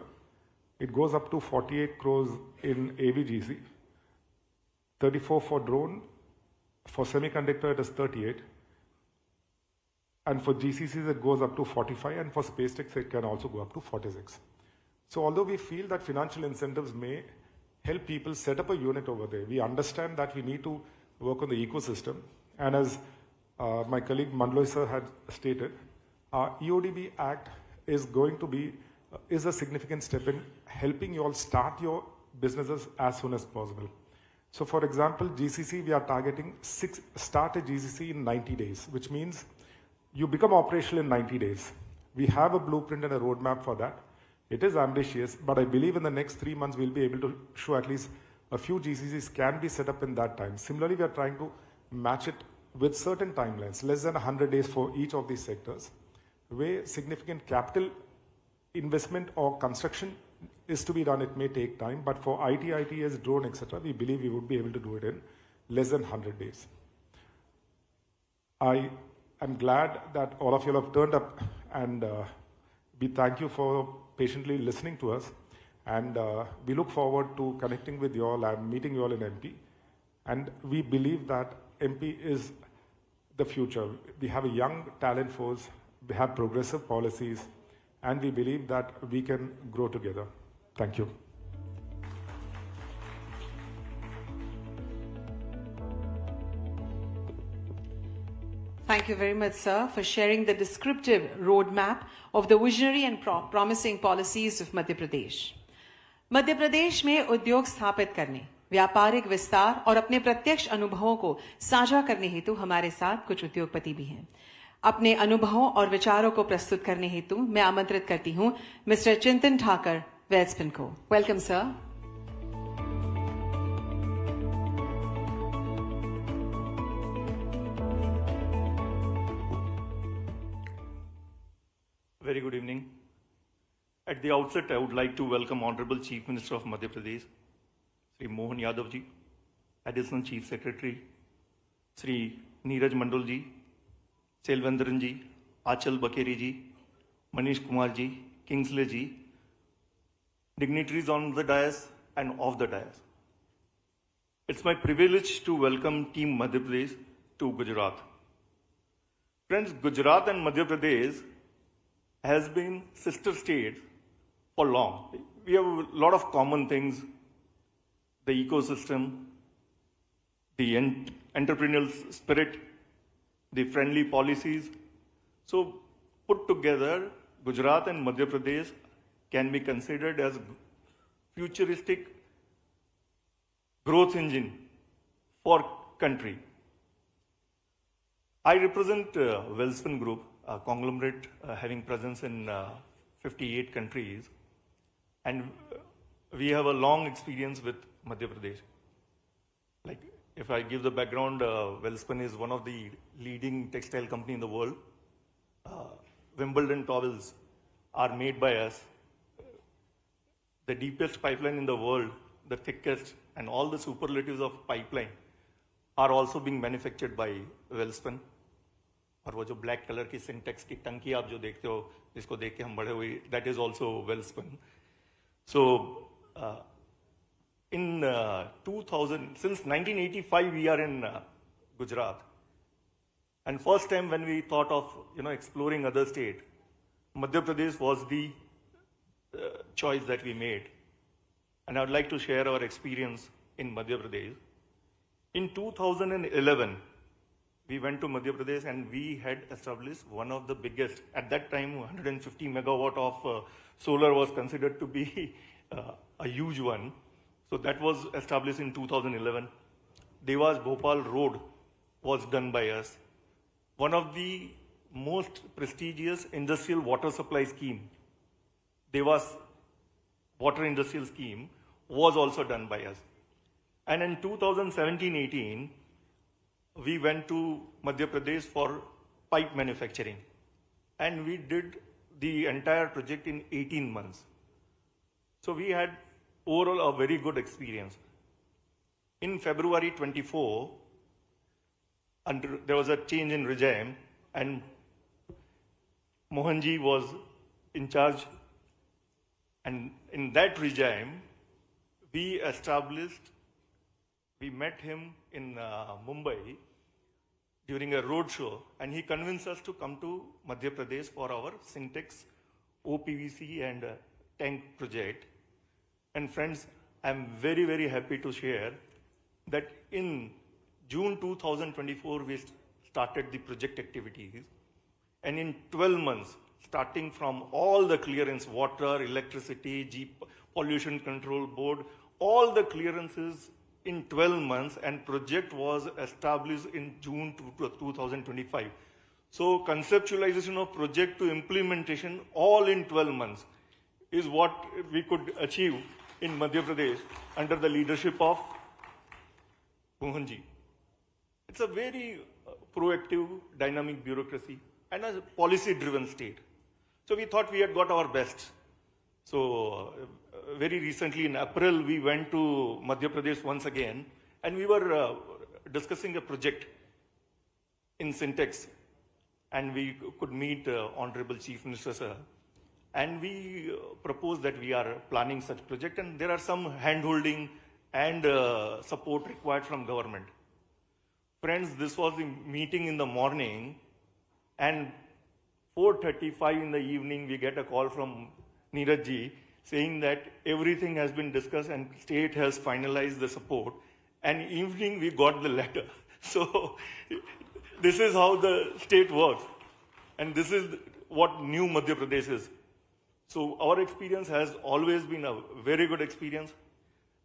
It goes up to 48 crores in AVGC, 34 for drone, for semiconductor it is 38, and for GCCs it goes up to 45, and for space tech it can also go up to 46. So although we feel that financial incentives may help people set up a unit over there, we understand that we need to work on the ecosystem, and as my colleague Mandloy sir had stated, our EODB Act is going to be is a significant step in helping you all start your businesses as soon as possible. So for example, GCC, we are targeting start a GCC in 90 days, which means you become operational in 90 days. We have a blueprint and a roadmap for that. It is ambitious, but I believe in the next 3 months, we'll be able to show at least a few GCCs can be set up in that time. Similarly, we are trying to match it with certain timelines, less than 100 days for each of these sectors, where significant capital investment or construction is to be done. It may take time, but for IT, ITS, drone, etc., we believe we would be able to do it in less than 100 days. I am glad that all of you have turned up, and we thank you for patiently listening to us, and we look forward to connecting with you all and meeting you all in MP. And we believe that MP is the future. We have a young talent force, we have progressive policies, and we believe that we can grow together. Thank you. Thank you very much, sir, for sharing the descriptive roadmap of the visionary and promising policies of Madhya Pradesh. Madhya Pradesh में उद्योग स्थापित करने, व्यापारिक विस्तार और अपने प्रत्यक्ष अनुभवों को साझा करने हेतु हमारे साथ कुछ उद्योगपति भी हैं। अपने अनुभवों और विचारों को प्रस्तुत करने हेतु मैं आमंत्रित करती हूं मिस्टर चिंतन ठाकर वेल्सपिन को। Welcome sir. Very good evening. At the outset, I would like to welcome Honorable Chief Minister of Madhya Pradesh, Sri Mohan Yadav ji, Additional Chief Secretary, Sri Neeraj Mandal ji, Selvendran ji, Achal Bakeri ji, Manish Kumar ji, Kingsley ji, dignitaries on the dais and off the dais. It's my privilege to welcome Team Madhya Pradesh to Gujarat. Friends, Gujarat and Madhya Pradesh has been sister states for long. We have a lot of common things, the ecosystem, the entrepreneurial spirit, the friendly policies. So put together, Gujarat and Madhya Pradesh can be considered as futuristic growth engine for country. I represent Welspun Group, a conglomerate having presence in 58 countries. And we have a long experience with Madhya Pradesh. Like, if I give the background, Welspun is one of the leading textile company in the world. Wimbledon towels are made by us. The deepest pipeline in the world, the thickest, and all the superlatives of pipeline are also being manufactured by Welspun. और वो जो black color की syntax की टंकी आप जो देखते हो, जिसको देख के हम बड़े हुए, that is also Welspun. So, in 2000, since 1985, we are in Gujarat. And first time when we thought of, exploring other state, Madhya Pradesh was the choice that we made. And I would like to share our experience in Madhya Pradesh. In 2011, we went to Madhya Pradesh and we had established one of the biggest, at that time 150 megawatt of solar was considered to be a huge one. So that was established in 2011. Devas Bhopal Road was done by us. One of the most prestigious industrial water supply scheme, Devas Water Industrial Scheme, was also done by us. And in 2017-18, we went to Madhya Pradesh for pipe manufacturing. And we did the entire project in 18 months. So we had overall a very good experience. In February 24, there was a change in regime and Mohanji was in charge. And in that regime, we met him in Mumbai during a road show, and he convinced us to come to Madhya Pradesh for our Syntex OPVC and tank project. And friends, I'm very, very happy to share that in June 2024, we started the project activities. And in 12 months, starting from all the clearance, water, electricity, pollution control board, all the clearances in 12 months, and project was established in June 2025. So conceptualization of project to implementation all in 12 months is what we could achieve in Madhya Pradesh under the leadership of Mohanji. It's a very proactive, dynamic bureaucracy and a policy-driven state. So we thought we had got our best. So very recently in April, we went to Madhya Pradesh once again, and we were discussing a project in Syntex, and we could meet Honorable Chief Minister Sir, and we proposed that we are planning such project, and there are some hand-holding and support required from government. Friends, this was the meeting in the morning, and 4:35 in the evening, we get a call from Neeraj ji saying that everything has been discussed and state has finalized the support. And evening, we got the letter. So this is how the state works. And this is what new Madhya Pradesh is. So our experience has always been a very good experience.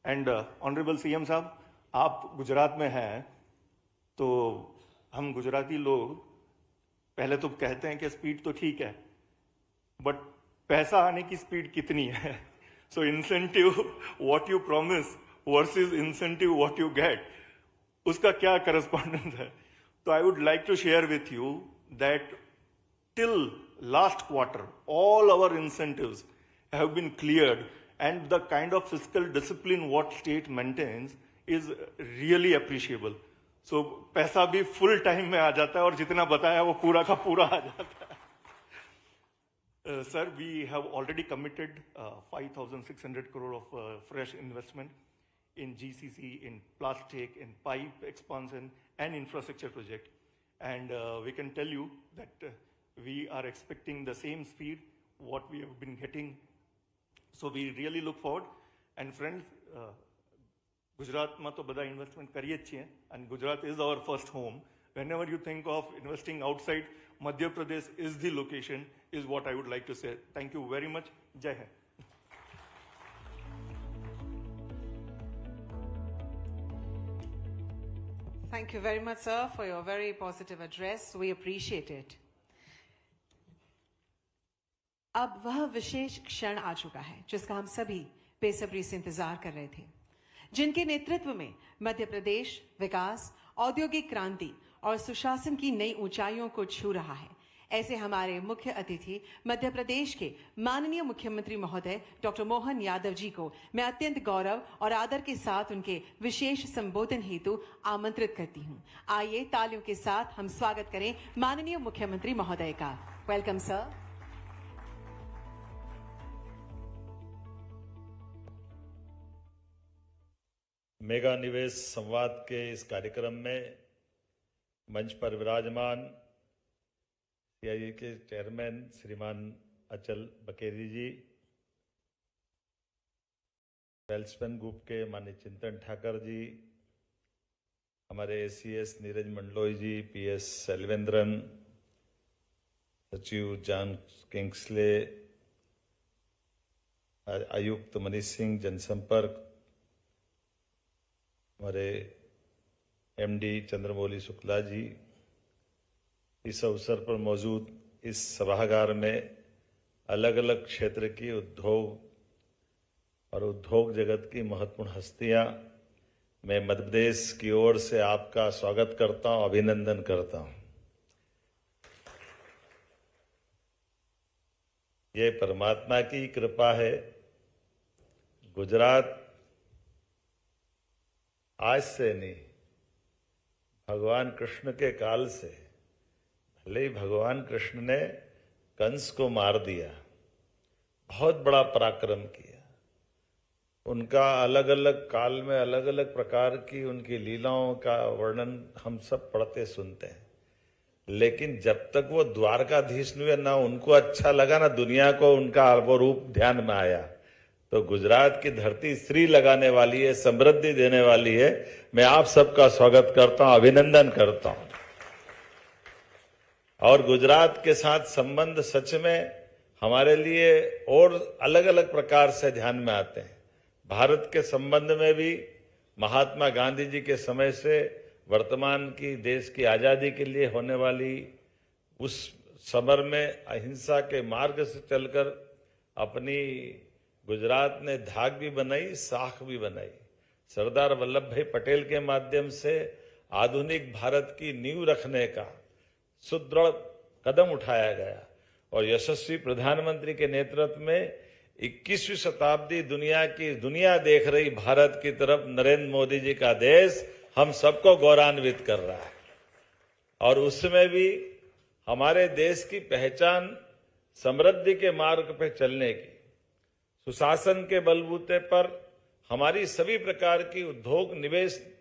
And Honorable CM साहब, आप गुजरात में हैं, तो हम गुजराती लोग पहले तो कहते हैं कि स्पीड तो ठीक है, बट पैसा आने की स्पीड कितनी है? So incentive, what you promise versus incentive, what you get, उसका क्या correspondence है? So I would like to share with you that till last quarter, all our incentives have been cleared, and the kind of fiscal discipline what state maintains is really appreciable. So पैसा भी full time में आ जाता है और जितना बताया वो पूरा का पूरा आ जाता है. Sir, we have already committed 5,600 crore of fresh investment in GCC, in plastic, in pipe expansion and infrastructure project. And we can tell you that we are expecting the same speed what we have been getting. So we really look forward. And friends, Gujarat ma to bada investment kariye chiye, and Gujarat is our first home. Whenever you think of investing outside, Madhya Pradesh is the location, is what I would like to say. Thank you very much. Jai Hind. Thank you very much, sir, for your very positive address. We appreciate it. अब वह विशेष क्षण आ चुका है जिसका हम सभी बेसब्री से इंतजार कर रहे थे, जिनके नेतृत्व में मध्य प्रदेश विकास, औद्योगिक क्रांति और सुशासन की नई ऊंचाइयों को छू रहा है। ऐसे हमारे मुख्य अतिथि मध्य प्रदेश के माननीय मुख्यमंत्री महोदय डॉक्टर मोहन यादव जी को मैं अत्यंत गौरव और आदर के साथ उनके विशेष संबोधन हेतु आमंत्रित करती हूं। आइए तालियों के साथ हम स्वागत करें माननीय मुख्यमंत्री महोदय का। Welcome sir. मेगा निवेश संवाद के इस कार्यक्रम में मंच पर विराजमान सीआईए के चेयरमैन श्रीमान अचल बकेरी जी, वेल्सपन ग्रुप के माननीय चिंतन ठाकर जी, हमारे एसीएस नीरज मंडलोई जी, पीएस सेल्वेंद्रन, सचिव जॉन किंग्सले, आयुक्त मनीष सिंह जनसंपर्क, हमारे एमडी चंद्रमौली शुक्ला जी, इस अवसर पर मौजूद इस सभागार में अलग अलग क्षेत्र की उद्योग और उद्योग जगत की महत्वपूर्ण हस्तियां, मैं मध्य प्रदेश की ओर से आपका स्वागत करता हूं, अभिनंदन करता हूं। ये परमात्मा की कृपा है। गुजरात आज से नहीं, भगवान कृष्ण के काल से, भले ही भगवान कृष्ण ने कंस को मार दिया, बहुत बड़ा पराक्रम किया, उनका अलग अलग काल में अलग अलग प्रकार की उनकी लीलाओं का वर्णन हम सब पढ़ते सुनते हैं, लेकिन जब तक वो द्वारकाधीश हुए ना उनको अच्छा लगा ना दुनिया को उनका वो रूप ध्यान में आया। तो गुजरात की धरती श्री लगाने वाली है, समृद्धि देने वाली है। मैं आप सबका स्वागत करता हूं, अभिनंदन करता हूं। और गुजरात के साथ संबंध सच में हमारे लिए और अलग अलग प्रकार से ध्यान में आते हैं। भारत के संबंध में भी महात्मा गांधी जी के समय से वर्तमान की देश की आजादी के लिए होने वाली उस समर में अहिंसा के मार्ग से चलकर अपनी गुजरात ने धाक भी बनाई, साख भी बनाई। सरदार वल्लभ भाई पटेल के माध्यम से आधुनिक भारत की नींव रखने का सुदृढ़ कदम उठाया गया और यशस्वी प्रधानमंत्री के नेतृत्व में 21वीं शताब्दी दुनिया देख रही भारत की तरफ नरेंद्र मोदी जी का देश हम सबको गौरवान्वित कर रहा है। और उसमें भी हमारे देश की पहचान समृद्धि के मार्ग पर चलने की, सुशासन के बलबूते पर हमारी सभी प्रकार की उद्योग निवेश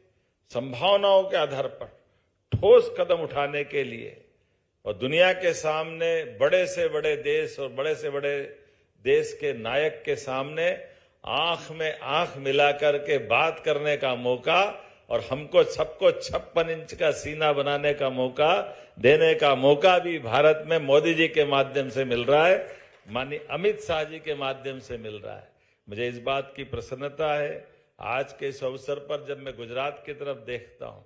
संभावनाओं के आधार पर ठोस कदम उठाने के लिए और दुनिया के सामने बड़े से बड़े देश और बड़े से बड़े देश के नायक के सामने आंख में आंख मिलाकर के बात करने का मौका और हमको सबको 56 इंच का सीना बनाने का मौका देने का मौका भी भारत में मोदी जी के माध्यम से मिल रहा है, माननीय अमित शाह जी के माध्यम से मिल रहा है। मुझे इस बात की प्रसन्नता है। आज के इस अवसर पर जब मैं गुजरात की तरफ देखता हूं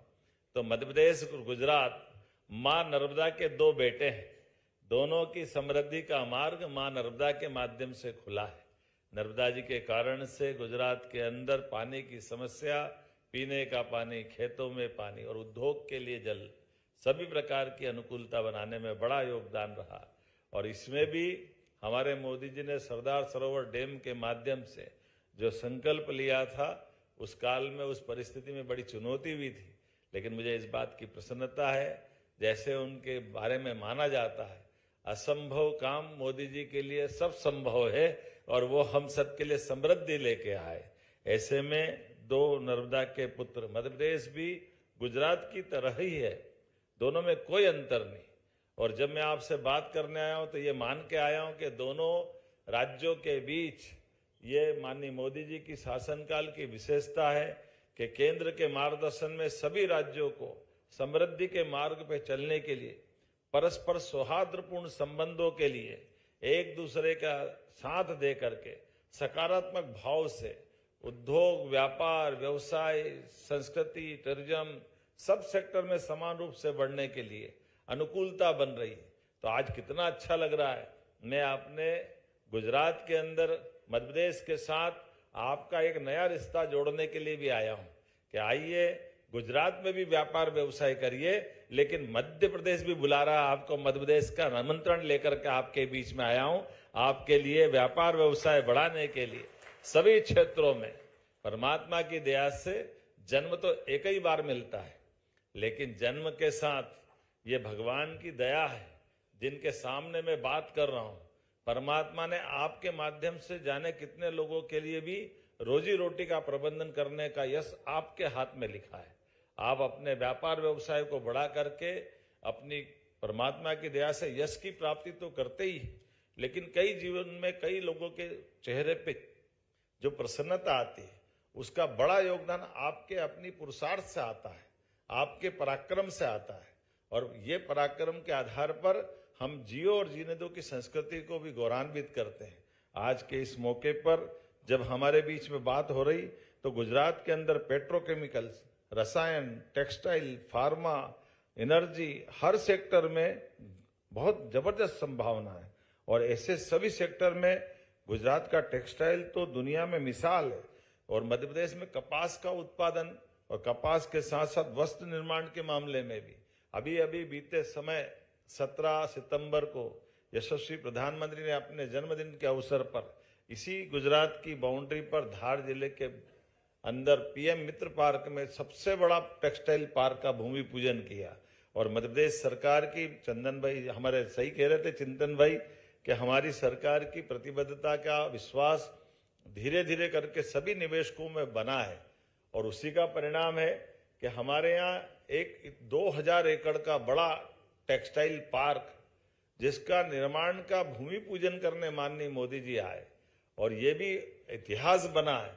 तो मध्य प्रदेश और गुजरात मां नर्मदा के दो बेटे हैं। दोनों की समृद्धि का मार्ग मां नर्मदा के माध्यम से खुला है। नर्मदा जी के कारण से गुजरात के अंदर पानी की समस्या, पीने का पानी, खेतों में पानी और उद्योग के लिए जल, सभी प्रकार की अनुकूलता बनाने में बड़ा योगदान रहा। और इसमें भी हमारे मोदी जी ने सरदार सरोवर डैम के माध्यम से जो संकल्प लिया था, उस काल में उस परिस्थिति में बड़ी चुनौती भी थी, लेकिन मुझे इस बात की प्रसन्नता है जैसे उनके बारे में माना जाता है असंभव काम मोदी जी के लिए सब संभव है और वो हम सब के लिए समृद्धि लेके आए। ऐसे में दो नर्मदा के पुत्र, मध्य प्रदेश भी गुजरात की तरह ही है, दोनों में कोई अंतर नहीं। और जब मैं आपसे बात करने आया हूं तो ये मान के आया हूं कि दोनों राज्यों के बीच ये माननीय मोदी जी की शासनकाल की विशेषता है कि केंद्र के मार्गदर्शन में सभी राज्यों को समृद्धि के मार्ग पर चलने के लिए, परस्पर सौहार्दपूर्ण संबंधों के लिए एक दूसरे का साथ दे करके सकारात्मक भाव से उद्योग, व्यापार, व्यवसाय, संस्कृति, टूरिज्म सब सेक्टर में समान रूप से बढ़ने के लिए अनुकूलता बन रही है। तो आज कितना अच्छा लग रहा है। मैं अपने गुजरात के अंदर मध्य प्रदेश के साथ आपका एक नया रिश्ता जोड़ने के लिए भी आया हूं कि आइए गुजरात में भी व्यापार व्यवसाय करिए, लेकिन मध्य प्रदेश भी बुला रहा है आपको। मध्य प्रदेश का आमंत्रण लेकर के आपके बीच में आया हूं, आपके लिए व्यापार व्यवसाय बढ़ाने के लिए सभी क्षेत्रों में। परमात्मा की दया से जन्म तो एक ही बार मिलता है, लेकिन जन्म के साथ ये भगवान की दया है जिनके सामने मैं बात कर रहा हूं। परमात्मा ने आपके माध्यम से जाने कितने लोगों के लिए भी रोजी रोटी का प्रबंधन करने का यश आपके हाथ में लिखा है। आप अपने व्यापार व्यवसाय को बढ़ा करके अपनी परमात्मा की दया से यश की प्राप्ति तो करते ही, लेकिन कई जीवन में कई लोगों के चेहरे पे जो प्रसन्नता आती है उसका बड़ा योगदान आपके अपनी पुरुषार्थ से आता है, आपके पराक्रम से आता है। और ये पराक्रम के आधार पर हम जियो और जीने दो की संस्कृति को भी गौरवान्वित करते हैं। आज के इस मौके पर जब हमारे बीच में बात हो रही तो गुजरात के अंदर पेट्रोकेमिकल्स, रसायन, टेक्सटाइल, फार्मा, एनर्जी, हर सेक्टर में बहुत जबरदस्त संभावना है। और ऐसे सभी सेक्टर में गुजरात का टेक्सटाइल तो दुनिया में मिसाल है। और मध्य प्रदेश में कपास का उत्पादन और कपास के साथ साथ वस्त्र निर्माण के मामले में भी अभी बीते समय 17 सितंबर को यशस्वी प्रधानमंत्री ने अपने जन्मदिन के अवसर पर इसी गुजरात की बाउंड्री पर धार जिले के अंदर पीएम मित्र पार्क में सबसे बड़ा टेक्सटाइल पार्क का भूमि पूजन किया। और मध्य प्रदेश सरकार की, चंदन भाई हमारे सही कह रहे थे, चिंतन भाई, कि हमारी सरकार की प्रतिबद्धता का विश्वास धीरे धीरे करके सभी निवेशकों में बना है। और उसी का परिणाम है कि हमारे यहाँ एक 2000 एकड़ का बड़ा टेक्सटाइल पार्क, जिसका निर्माण का भूमि पूजन करने माननीय मोदी जी आए। और ये भी इतिहास बना है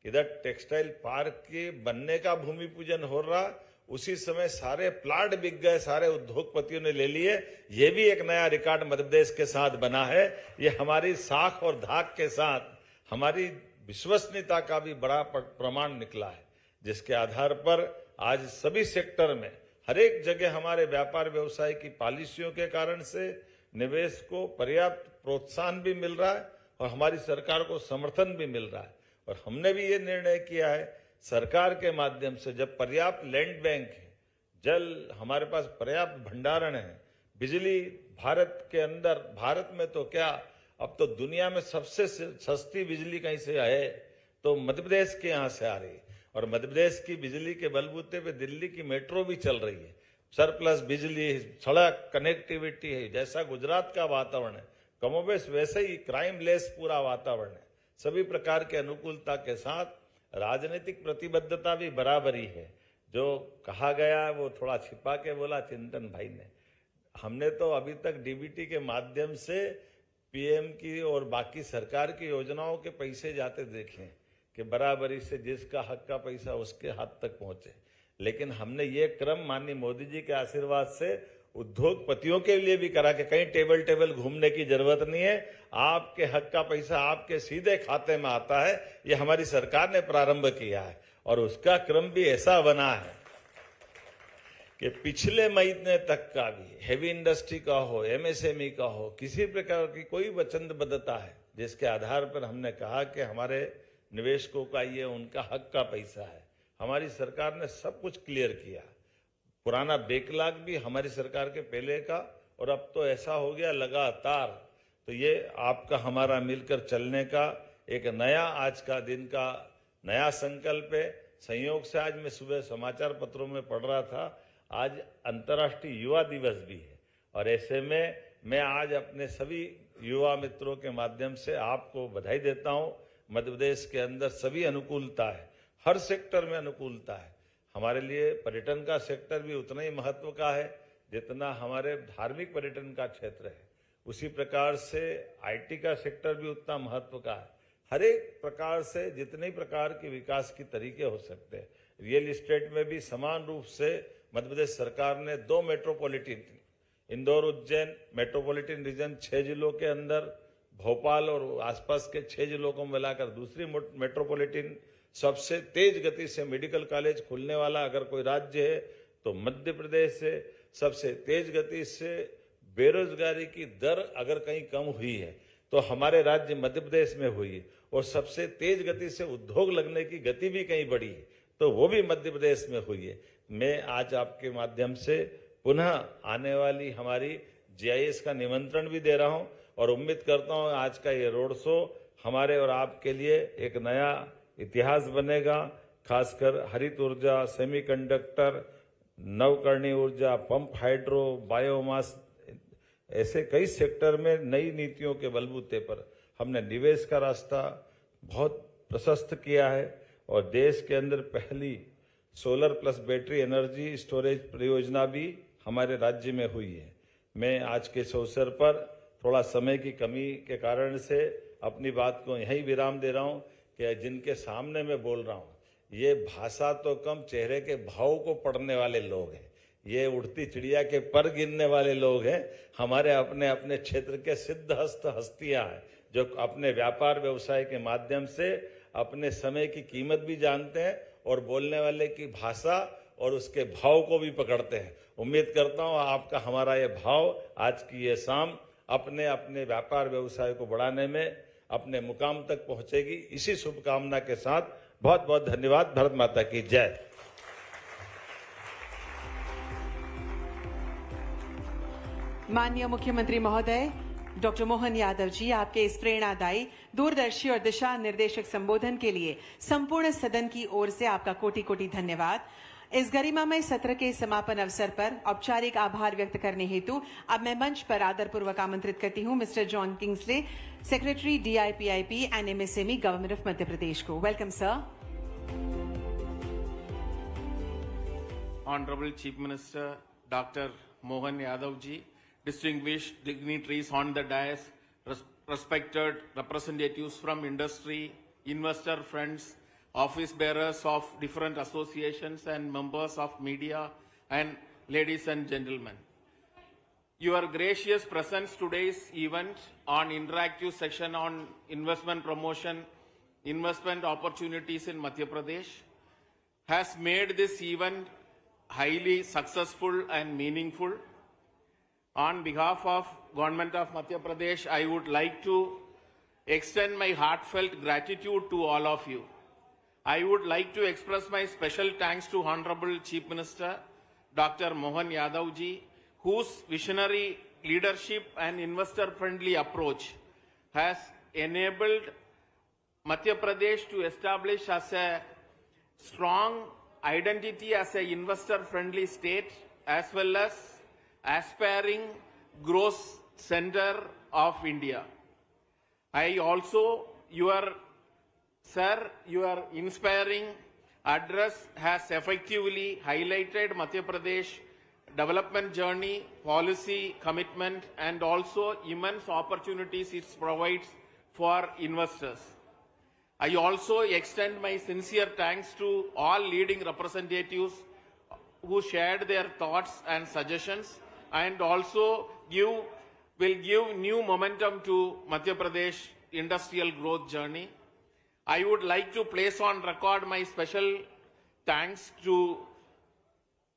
कि इधर टेक्सटाइल पार्क के बनने का भूमि पूजन हो रहा, उसी समय सारे प्लाट बिक गए, सारे उद्योगपतियों ने ले लिए। ये भी एक नया रिकॉर्ड मध्य प्रदेश के साथ बना है। ये हमारी साख और धाक के साथ हमारी विश्वसनीयता का भी बड़ा प्रमाण निकला है, जिसके आधार पर आज सभी सेक्टर में हर एक जगह हमारे व्यापार व्यवसाय की पॉलिसियों के कारण से निवेश को पर्याप्त प्रोत्साहन भी मिल रहा है और हमारी सरकार को समर्थन भी मिल रहा है। और हमने भी ये निर्णय किया है सरकार के माध्यम से, जब पर्याप्त लैंड बैंक है, जल हमारे पास पर्याप्त भंडारण है, बिजली भारत के अंदर, भारत में तो क्या अब तो दुनिया में सबसे सस्ती बिजली कहीं से है तो मध्य प्रदेश के यहाँ से आ रही है। और मध्य प्रदेश की बिजली के बलबूते पे दिल्ली की मेट्रो भी चल रही है। सरप्लस बिजली, सड़क कनेक्टिविटी है। जैसा गुजरात का वातावरण है कमोबेश वैसे ही क्राइम लेस पूरा वातावरण है। सभी प्रकार के अनुकूलता के साथ राजनीतिक प्रतिबद्धता भी बराबरी है। जो कहा गया है वो थोड़ा छिपा के बोला चिंतन भाई ने। हमने तो अभी तक डीबीटी के माध्यम से पीएम की और बाकी सरकार की योजनाओं के पैसे जाते देखे कि बराबरी से जिसका हक का पैसा उसके हाथ तक पहुंचे। लेकिन हमने ये क्रम माननीय मोदी जी के आशीर्वाद से उद्योगपतियों के लिए भी करा कि कहीं टेबल घूमने की जरूरत नहीं है, आपके हक का पैसा आपके सीधे खाते में आता है। ये हमारी सरकार ने प्रारंभ किया है और उसका क्रम भी ऐसा बना है कि पिछले महीने तक का भी हेवी इंडस्ट्री का हो, एमएसएमई का हो, किसी प्रकार की कोई वचनबद्धता है जिसके आधार पर हमने कहा कि हमारे निवेशकों का ये उनका हक का पैसा है। हमारी सरकार ने सब कुछ क्लियर किया। पुराना बैकलॉग भी हमारी सरकार के पहले का, और अब तो ऐसा हो गया लगातार। तो ये आपका हमारा मिलकर चलने का एक नया आज का दिन का नया संकल्प है। संयोग से आज मैं सुबह समाचार पत्रों में पढ़ रहा था, आज अंतर्राष्ट्रीय युवा दिवस भी है। और ऐसे में मैं आज अपने सभी युवा मित्रों के माध्यम से आपको बधाई देता हूं। मध्य प्रदेश के अंदर सभी अनुकूलता है, हर सेक्टर में अनुकूलता है। हमारे लिए पर्यटन का सेक्टर भी उतना ही महत्व का है जितना हमारे धार्मिक पर्यटन का क्षेत्र है। उसी प्रकार से आईटी का सेक्टर भी उतना महत्व का है। हर एक प्रकार से जितने प्रकार के विकास की तरीके हो सकते हैं। रियल एस्टेट में भी समान रूप से मध्य प्रदेश सरकार ने 2 metropolitan, Indore Ujjain metropolitan region 6 जिलों के अंदर, भोपाल और आसपास के 6 जिलों को मिलाकर दूसरी मेट्रोपॉलिटन, सबसे तेज गति से मेडिकल कॉलेज खुलने वाला अगर कोई राज्य है तो मध्य प्रदेश है। सबसे तेज गति से बेरोजगारी की दर अगर कहीं कम हुई है तो हमारे राज्य मध्य प्रदेश में हुई है, और सबसे तेज गति से उद्योग लगने की गति भी कहीं बढ़ी है, तो वो भी मध्य प्रदेश में हुई है। मैं आज आपके माध्यम से पुनः आने वाली हमारी GIS का निमंत्रण भी दे रहा हूं, और उम्मीद करता हूं आज का ये रोड शो हमारे और आपके लिए एक नया इतिहास बनेगा। खासकर हरित ऊर्जा, सेमीकंडक्टर, नवकरणीय ऊर्जा, पंप हाइड्रो, बायोमास, ऐसे कई सेक्टर में नई नीतियों के बलबूते पर हमने निवेश का रास्ता बहुत प्रशस्त किया है, और देश के अंदर पहली solar plus battery energy storage परियोजना भी हमारे राज्य में हुई है। मैं आज के इस अवसर पर थोड़ा समय की कमी के कारण से अपनी बात को यहीं विराम दे रहा हूं कि जिनके सामने मैं बोल रहा हूं, ये भाषा तो कम चेहरे के भाव को पढ़ने वाले लोग हैं, ये उड़ती चिड़िया के पर गिनने वाले लोग हैं। हमारे अपने अपने क्षेत्र के सिद्धहस्त हस्तियां हैं, जो अपने व्यापार व्यवसाय के माध्यम से अपने समय की कीमत भी जानते हैं और बोलने वाले की भाषा और उसके भाव को भी पकड़ते हैं। उम्मीद करता हूं आपका हमारा ये भाव आज की ये शाम अपने अपने व्यापार व्यवसाय को बढ़ाने में अपने मुकाम तक पहुंचेगी। इसी शुभकामना के साथ बहुत बहुत धन्यवाद। भारत माता की जय। माननीय मुख्यमंत्री महोदय डॉक्टर मोहन यादव जी, आपके इस प्रेरणादायी, दूरदर्शी और दिशा निर्देशक संबोधन के लिए संपूर्ण सदन की ओर से आपका कोटि कोटि धन्यवाद। इस गरिमामय सत्र के समापन अवसर पर औपचारिक आभार व्यक्त करने हेतु अब मैं मंच पर आदरपूर्वक आमंत्रित करती हूं mister John Kingsley, secretary DIPIP and MSME government of Madhya Pradesh को। Welcome sir. Honorable Chief Minister Dr. Mohan Yadav ji, distinguished dignitaries on the dais, respected representatives from industry, investor friends, office bearers of different associations and members of media, and ladies and gentlemen. Your gracious presence today's event on interactive session on investment promotion, investment opportunities in Madhya Pradesh has made this event highly successful and meaningful. On behalf of Government of Madhya Pradesh, I would like to extend my heartfelt gratitude to all of you. I would like to express my special thanks to Honorable Chief Minister Dr. Mohan Yadav ji, whose visionary leadership and investor-friendly approach has enabled Madhya Pradesh to establish as a strong identity as an investor-friendly state, as well as aspiring growth center of India. I also, your inspiring address has effectively highlighted Madhya Pradesh development journey, policy commitment, and also immense opportunities it provides for investors. I also extend my sincere thanks to all leading representatives who shared their thoughts and suggestions, and also will give new momentum to Madhya Pradesh industrial growth journey. I would like to place on record my special thanks to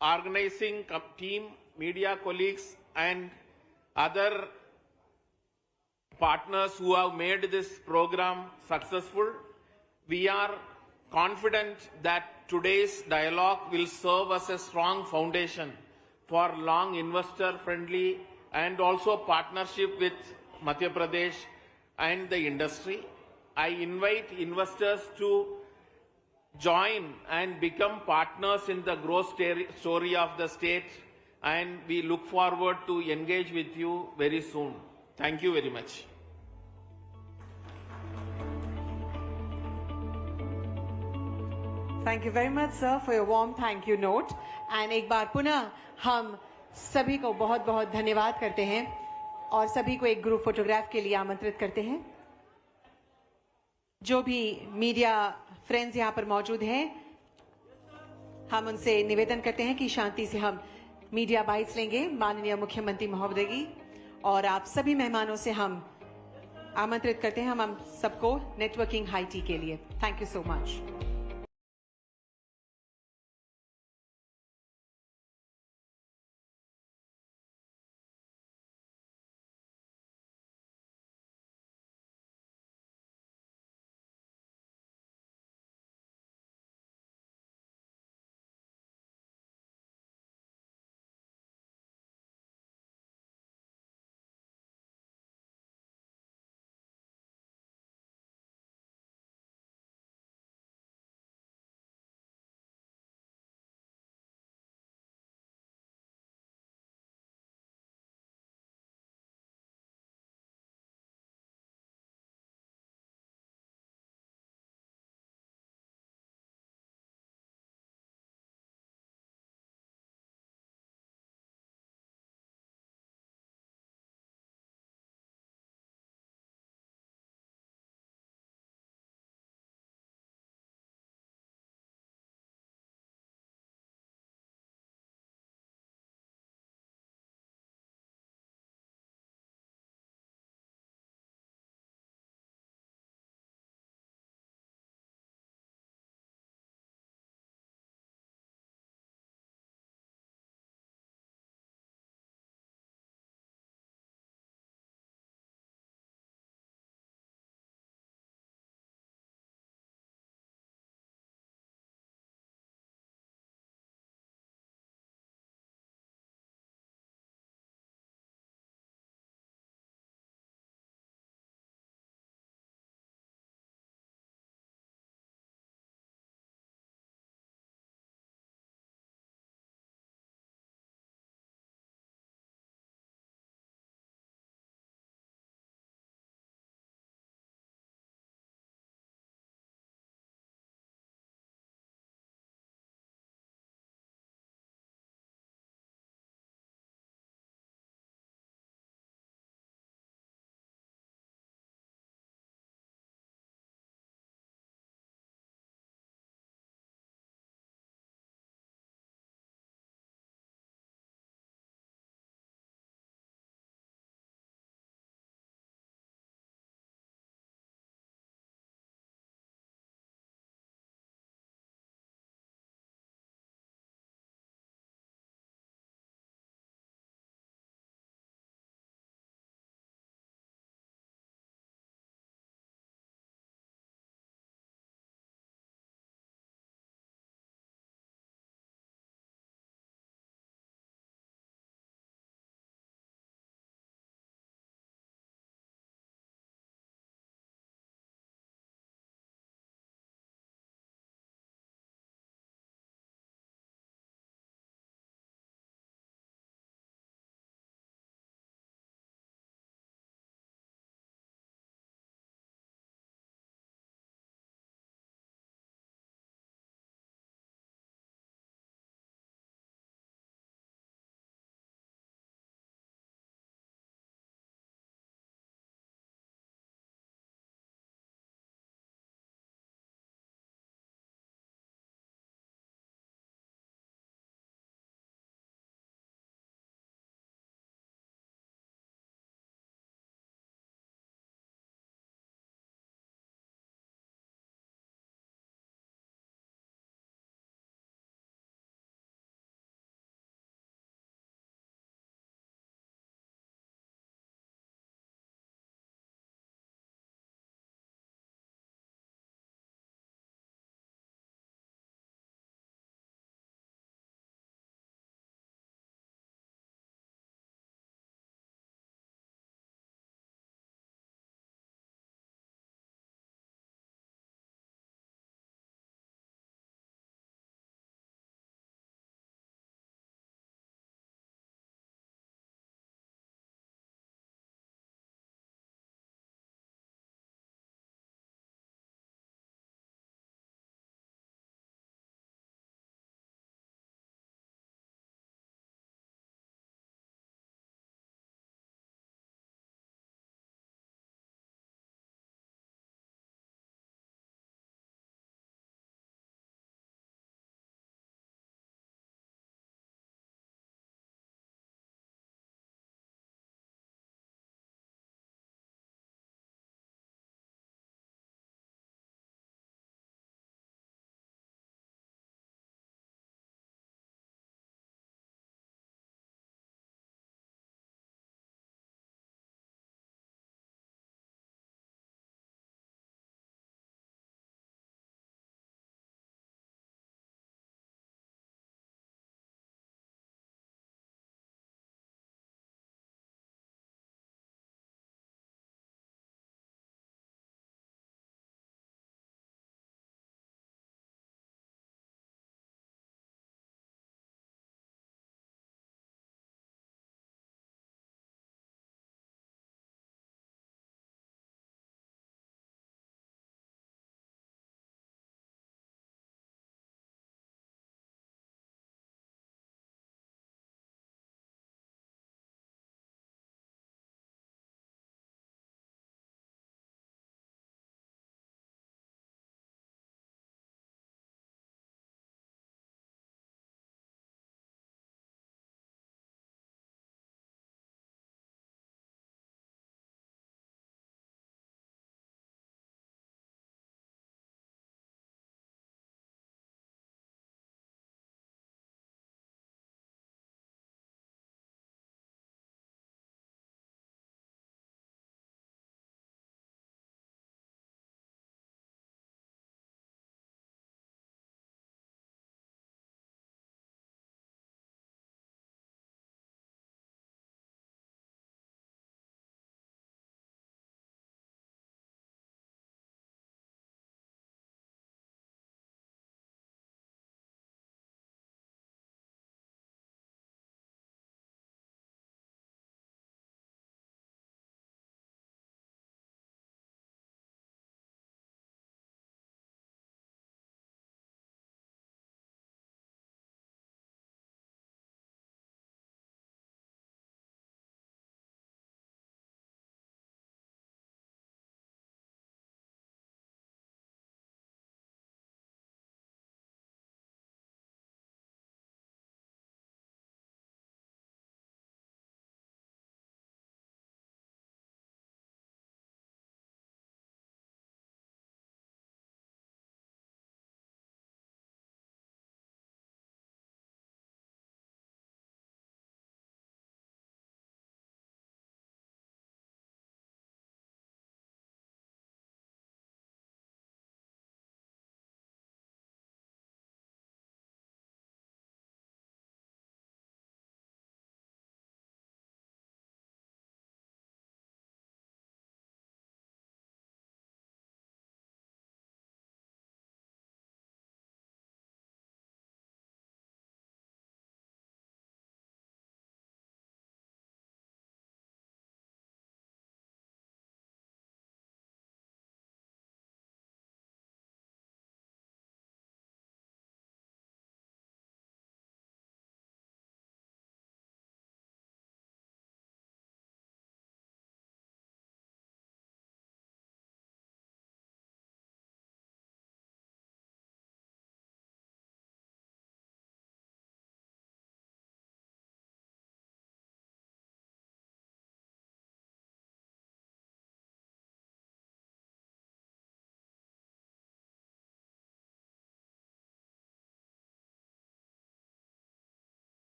organizing team, media colleagues, and other partners who have made this program successful. We are confident that today's dialogue will serve as a strong foundation for long investor-friendly and also partnership with Madhya Pradesh and the industry. I invite investors to join and become partners in the growth story of the state, and we look forward to engage with you very soon. Thank you very much. Thank you very much sir for your warm thank you note. And एक बार पुनः हम सभी को बहुत बहुत धन्यवाद करते हैं और सभी को एक ग्रुप फोटोग्राफ के लिए आमंत्रित करते हैं। जो भी मीडिया फ्रेंड्स यहाँ पर मौजूद हैं, हम उनसे निवेदन करते हैं कि शांति से हम मीडिया बाइट्स लेंगे माननीय मुख्यमंत्री महोदय की, और आप सभी मेहमानों से हम आमंत्रित करते हैं हम सबको नेटवर्किंग हाई टी के लिए। Thank you so much.